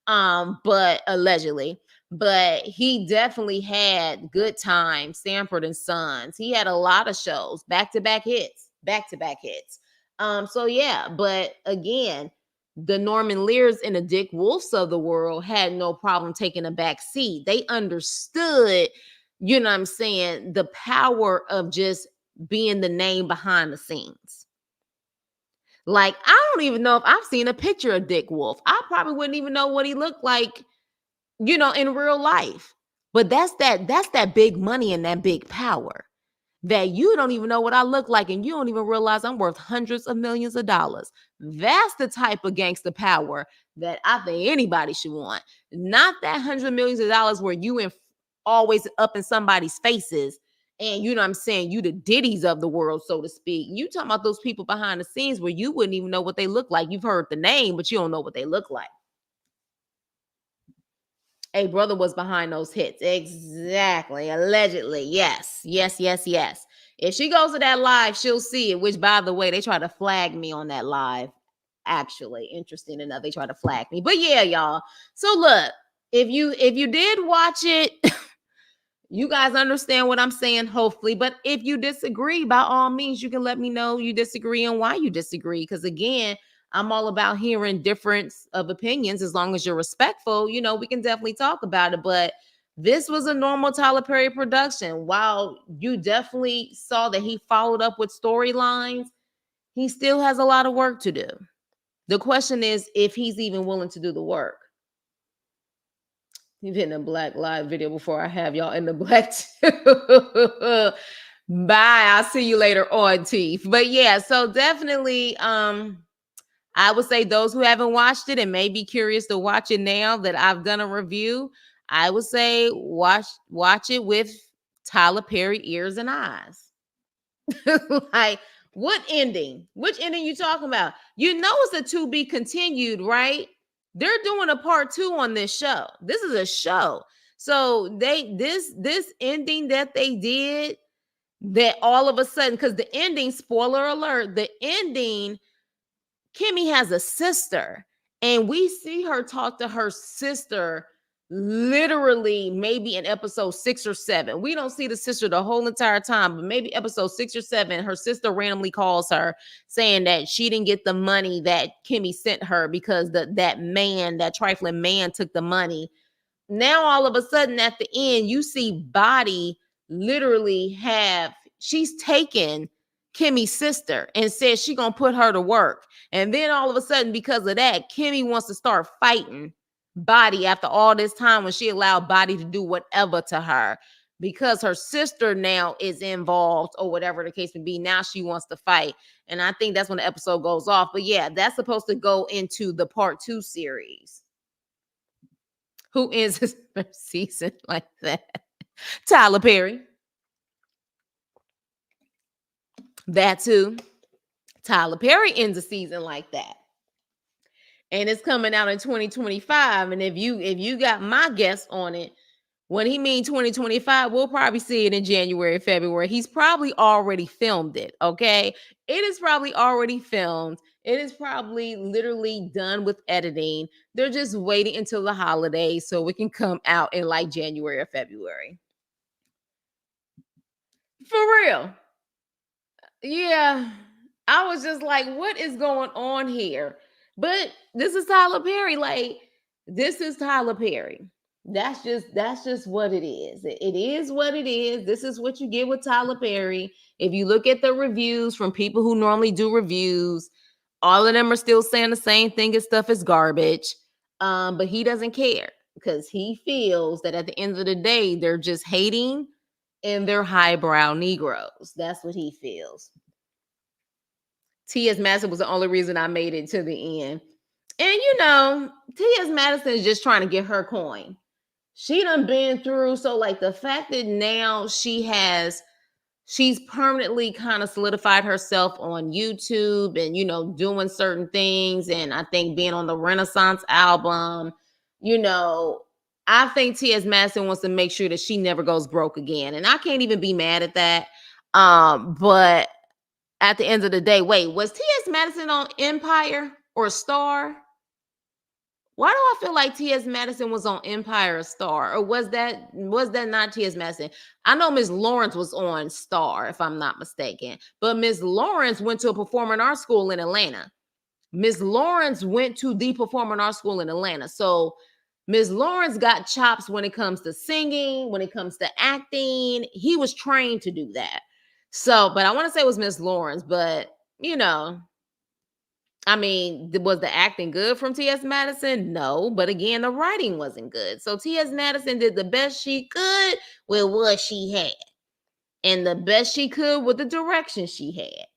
But allegedly, but he definitely had Good Times, Sanford and Sons. He had a lot of shows, back-to-back hits, back-to-back hits. So yeah, but again, the Norman Lears and the Dick Wolfs of the world had no problem taking a back seat. They understood, you know what I'm saying, the power of just being the name behind the scenes. Like, I don't even know if I've seen a picture of Dick Wolf. I probably wouldn't even know what he looked like, you know, in real life. But that's that big money and that big power that you don't even know what I look like, and you don't even realize I'm worth hundreds of millions of dollars. That's the type of gangster power that I think anybody should want. Not that hundreds of millions of dollars where you always up in somebody's faces, and you know what I'm saying, you the Diddies of the world, so to speak. You talking about those people behind the scenes where you wouldn't even know what they look like. You've heard the name, but you don't know what they look like. A brother was behind those hits. Exactly. Allegedly. Yes. Yes. Yes. Yes. If she goes to that live, she'll see it. Which, by the way, they try to flag me on that live. Actually, interesting enough, they try to flag me. But yeah, y'all. So look, if you did watch it, you guys understand what I'm saying, hopefully. But if you disagree, by all means, you can let me know you disagree and why you disagree. Because again, I'm all about hearing difference of opinions. As long as you're respectful, you know, we can definitely talk about it. But this was a normal Tyler Perry production. While you definitely saw that he followed up with storylines, he still has a lot of work to do. The question is if he's even willing to do the work. You've hit a black live video before I have y'all in the black too. Bye. I'll see you later on, Teeth. But yeah, so definitely I would say those who haven't watched it and may be curious to watch it now that I've done a review, I would say watch it with Tyler Perry ears and eyes. Like, what ending? Which ending you talking about? You know it's a to be continued, right? They're doing a part 2 on this show. This is a show. So this ending that they did, that all of a sudden, because the ending, spoiler alert, the ending, Kimmy has a sister, and we see her talk to her sister literally maybe in episode 6 or 7. We don't see the sister the whole entire time, but maybe episode 6 or 7, her sister randomly calls her saying that she didn't get the money that Kimmy sent her because that trifling man took the money. Now all of a sudden at the end, you see Body literally she's taken Kimmy's sister and says she gonna put her to work. And then all of a sudden, because of that, Kimmy wants to start fighting Body after all this time when she allowed Body to do whatever to her. Because her sister now is involved or whatever the case may be. Now she wants to fight. And I think that's when the episode goes off. But yeah, that's supposed to go into the part 2 series. Who ends his first season like that? Tyler Perry. That too. Tyler Perry ends a season like that. And it's coming out in 2025. And if you got my guess on it, when he means 2025, we'll probably see it in January, February. He's probably already filmed it. Okay. It is probably already filmed. It is probably literally done with editing. They're just waiting until the holidays so it can come out in like January or February. For real. Yeah. I was just like, what is going on here? But this is Tyler Perry. Like, this is Tyler Perry. That's just what it is. It is what it is. This is what you get with Tyler Perry. If you look at the reviews from people who normally do reviews, all of them are still saying the same thing. His stuff is garbage. But he doesn't care because he feels that at the end of the day, they're just hating and they're highbrow Negroes. That's what he feels. T.S. Madison was the only reason I made it to the end. And T.S. Madison is just trying to get her coin. She done been through, so like the fact that now she's permanently kind of solidified herself on YouTube and doing certain things, and I think being on the Renaissance album, you know, I think T.S. Madison wants to make sure that she never goes broke again. And I can't even be mad at that. But at the end of the day, wait, was T.S. Madison on Empire or Star? Why do I feel like T.S. Madison was on Empire or Star? Or was that not T.S. Madison? I know Miss Lawrence was on Star, if I'm not mistaken. But Miss Lawrence went to a performing arts school in Atlanta. Miss Lawrence went to the performing arts school in Atlanta. So Miss Lawrence got chops when it comes to singing, when it comes to acting. He was trained to do that. So, but I want to say it was Miss Lawrence, but I mean, was the acting good from T.S. Madison? No, but again, the writing wasn't good. So T.S. Madison did the best she could with what she had, and the best she could with the direction she had.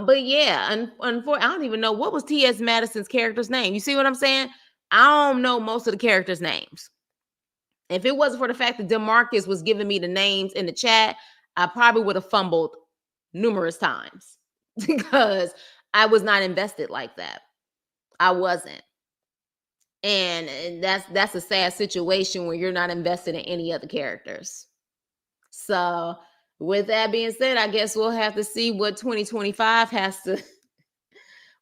But yeah, unfortunately, I don't even know what was T.S. Madison's character's name. You see what I'm saying? I don't know most of the characters' names. If it wasn't for the fact that Demarcus was giving me the names in the chat, I probably would have fumbled numerous times because I was not invested like that. I wasn't. And that's a sad situation when you're not invested in any other characters. So with that being said, I guess we'll have to see what 2025 has to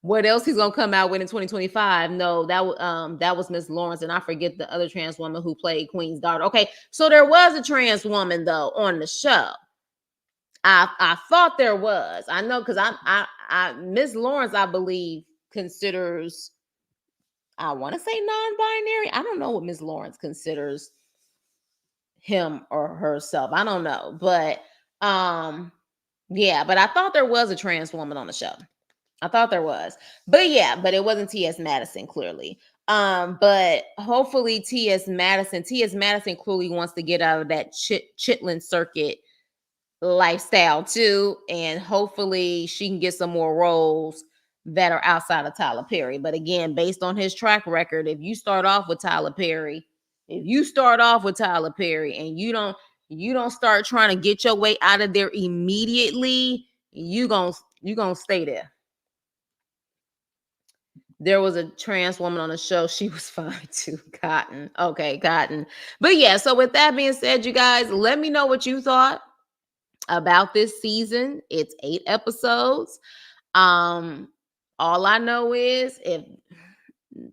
what else he's gonna come out with in 2025. No, that was Miss Lawrence, and I forget the other trans woman who played Queen's daughter. Okay, so there was a trans woman though on the show. I thought there was. I know because I Miss Lawrence, I believe, considers, I want to say non-binary. I don't know what Miss Lawrence considers him or herself. I don't know, but yeah, but I thought there was a trans woman on the show. I thought there was. But yeah, but it wasn't T.S. Madison clearly. But hopefully T.S. Madison clearly wants to get out of that Chitlin circuit lifestyle too, and hopefully she can get some more roles that are outside of Tyler Perry. But again, based on his track record, if you start off with Tyler Perry, and you don't start trying to get your way out of there immediately, you gonna stay there. There was a trans woman on the show. She was fine too. Cotton. Okay, Cotton. But yeah, so with that being said, you guys, let me know what you thought about this season. It's 8 episodes. All I know is if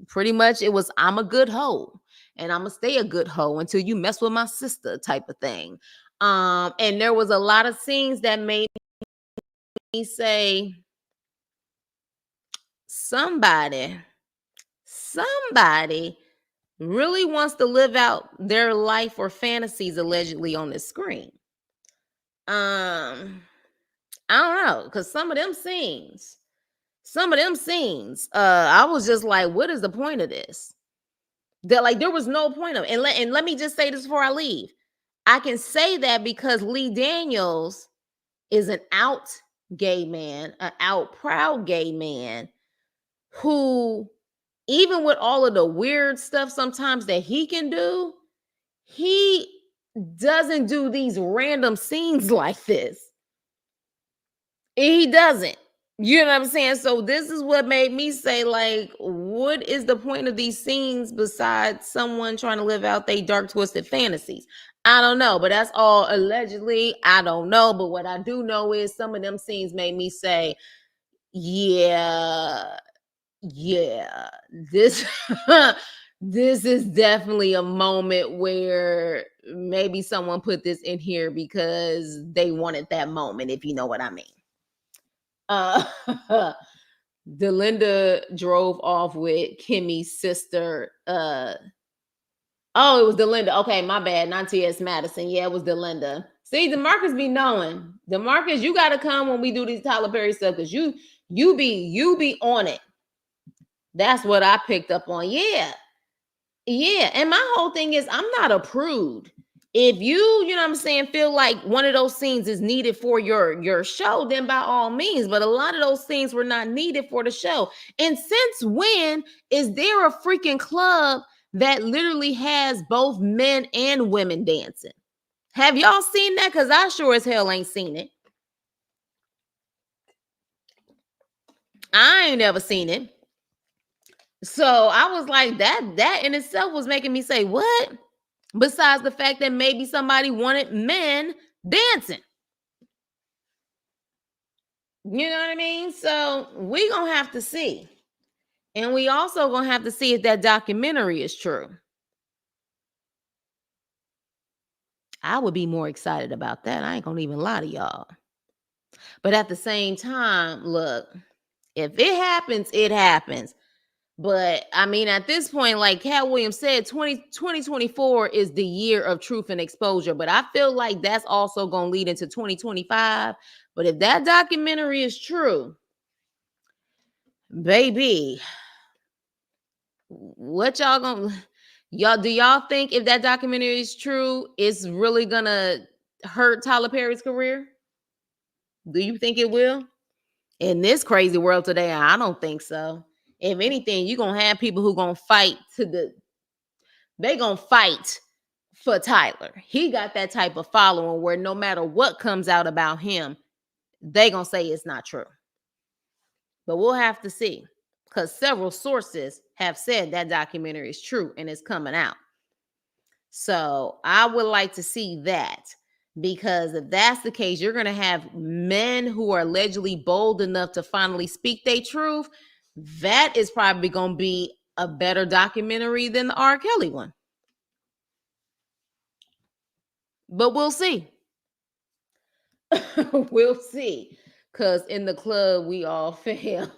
pretty much it was I'm a good hoe and I'm gonna stay a good hoe until you mess with my sister type of thing. And there was a lot of scenes that made me say somebody really wants to live out their life or fantasies allegedly on the screen. I don't know, because some of them scenes, I was just like, what is the point of this? That like there was no point of it. And let me just say this before I leave. I can say that because Lee Daniels is an out gay man, an out proud gay man who, even with all of the weird stuff sometimes that he can do, he doesn't do these random scenes like this. He doesn't. You know what I'm saying? So this is what made me say, like, what is the point of these scenes besides someone trying to live out their dark, twisted fantasies? I don't know, but that's all allegedly. I don't know, but what I do know is some of them scenes made me say, yeah, this this is definitely a moment where maybe someone put this in here because they wanted that moment, if you know what I mean. Delinda drove off with Kimmy's sister. Oh, it was Delinda. Okay, my bad. Not T.S. Madison. Yeah, it was Delinda. See, DeMarcus be knowing. DeMarcus, you gotta come when we do these Tyler Perry stuff because you be on it. That's what I picked up on. Yeah. Yeah. And my whole thing is I'm not a prude. If you know what I'm saying, feel like one of those scenes is needed for your show, then by all means. But a lot of those scenes were not needed for the show. And since when is there a freaking club that literally has both men and women dancing? Have y'all seen that? Because I sure as hell ain't seen it. I ain't never seen it. So I was like, that in itself was making me say, what? Besides the fact that maybe somebody wanted men dancing. You know what I mean? So we gonna have to see. And we also gonna have to see if that documentary is true. I would be more excited about that. I ain't gonna even lie to y'all. But at the same time, look, if it happens, it happens. But I mean, at this point, like Cat Williams said, 2024 is the year of truth and exposure. But I feel like that's also going to lead into 2025. But if that documentary is true, baby, what y'all gonna do y'all think if that documentary is true, it's really gonna hurt Tyler Perry's career? Do you think it will? In this crazy world today, I don't think so. If anything, you're gonna have people who gonna fight they gonna fight for Tyler. He got that type of following where no matter what comes out about him, they gonna say it's not true. But we'll have to see, because several sources have said that documentary is true and it's coming out. So I would like to see that, because if that's the case, you're gonna have men who are allegedly bold enough to finally speak their truth. That is probably gonna be a better documentary than the R. Kelly one. But we'll see. We'll see. Because in the club, we all fail.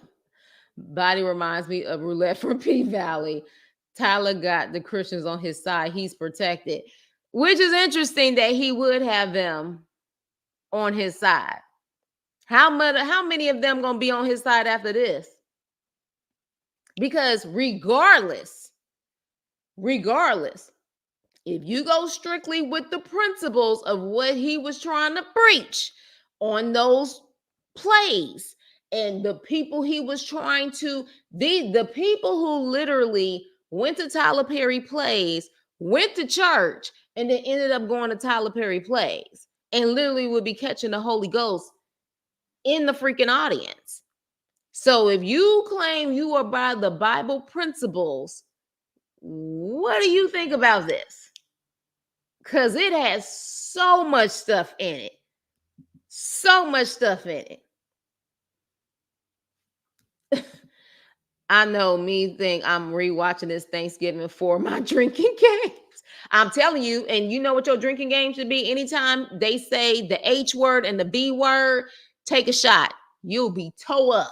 Body reminds me of Roulette from P Valley. Tyler got the Christians on his side. He's protected, which is interesting that he would have them on his side. How many of them gonna be on his side after this? Because regardless, if you go strictly with the principles of what he was trying to preach on those plays, and the people he was trying to, the people who literally went to Tyler Perry plays, went to church, and then ended up going to Tyler Perry plays, and literally would be catching the Holy Ghost in the freaking audience. So if you claim you are by the Bible principles, what do you think about this? Because it has so much stuff in it. So much stuff in it. I know me think I'm rewatching this Thanksgiving for my drinking games. I'm telling you, and you know what your drinking game should be? Anytime they say the H word and the B word, take a shot. You'll be toe up.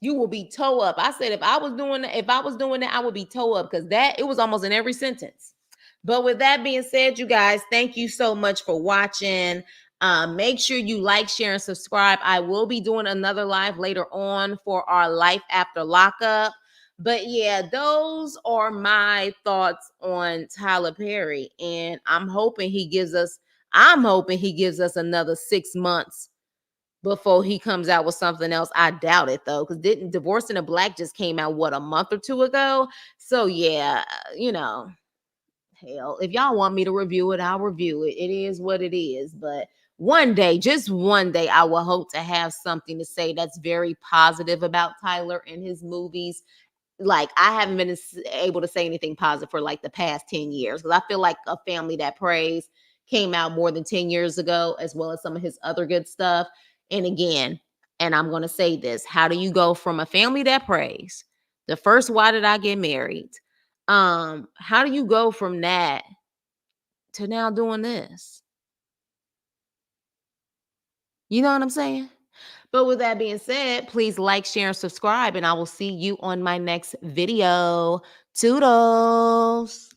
You will be toe up. I said if I was doing that, I would be toe up, because it was almost in every sentence. But with that being said, you guys, thank you so much for watching. Make sure you like, share, and subscribe. I will be doing another live later on for our Life After Lockup. But yeah, those are my thoughts on Tyler Perry. And I'm hoping he gives us another 6 months before he comes out with something else. I doubt it though, because didn't Divorcing a Black just came out a month or two ago? So yeah, hell, if y'all want me to review it, I'll review it. It is what it is. But one day, just one day, I will hope to have something to say that's very positive about Tyler and his movies. Like, I haven't been able to say anything positive for like the past 10 years, because I feel like A Family That Prays came out more than 10 years ago, as well as some of his other good stuff. And again, and I'm going to say this, how do you go from A Family That Prays, the first Why Did I Get Married? How do you go from that to now doing this? You know what I'm saying? But with that being said, please like, share, and subscribe, and I will see you on my next video. Toodles.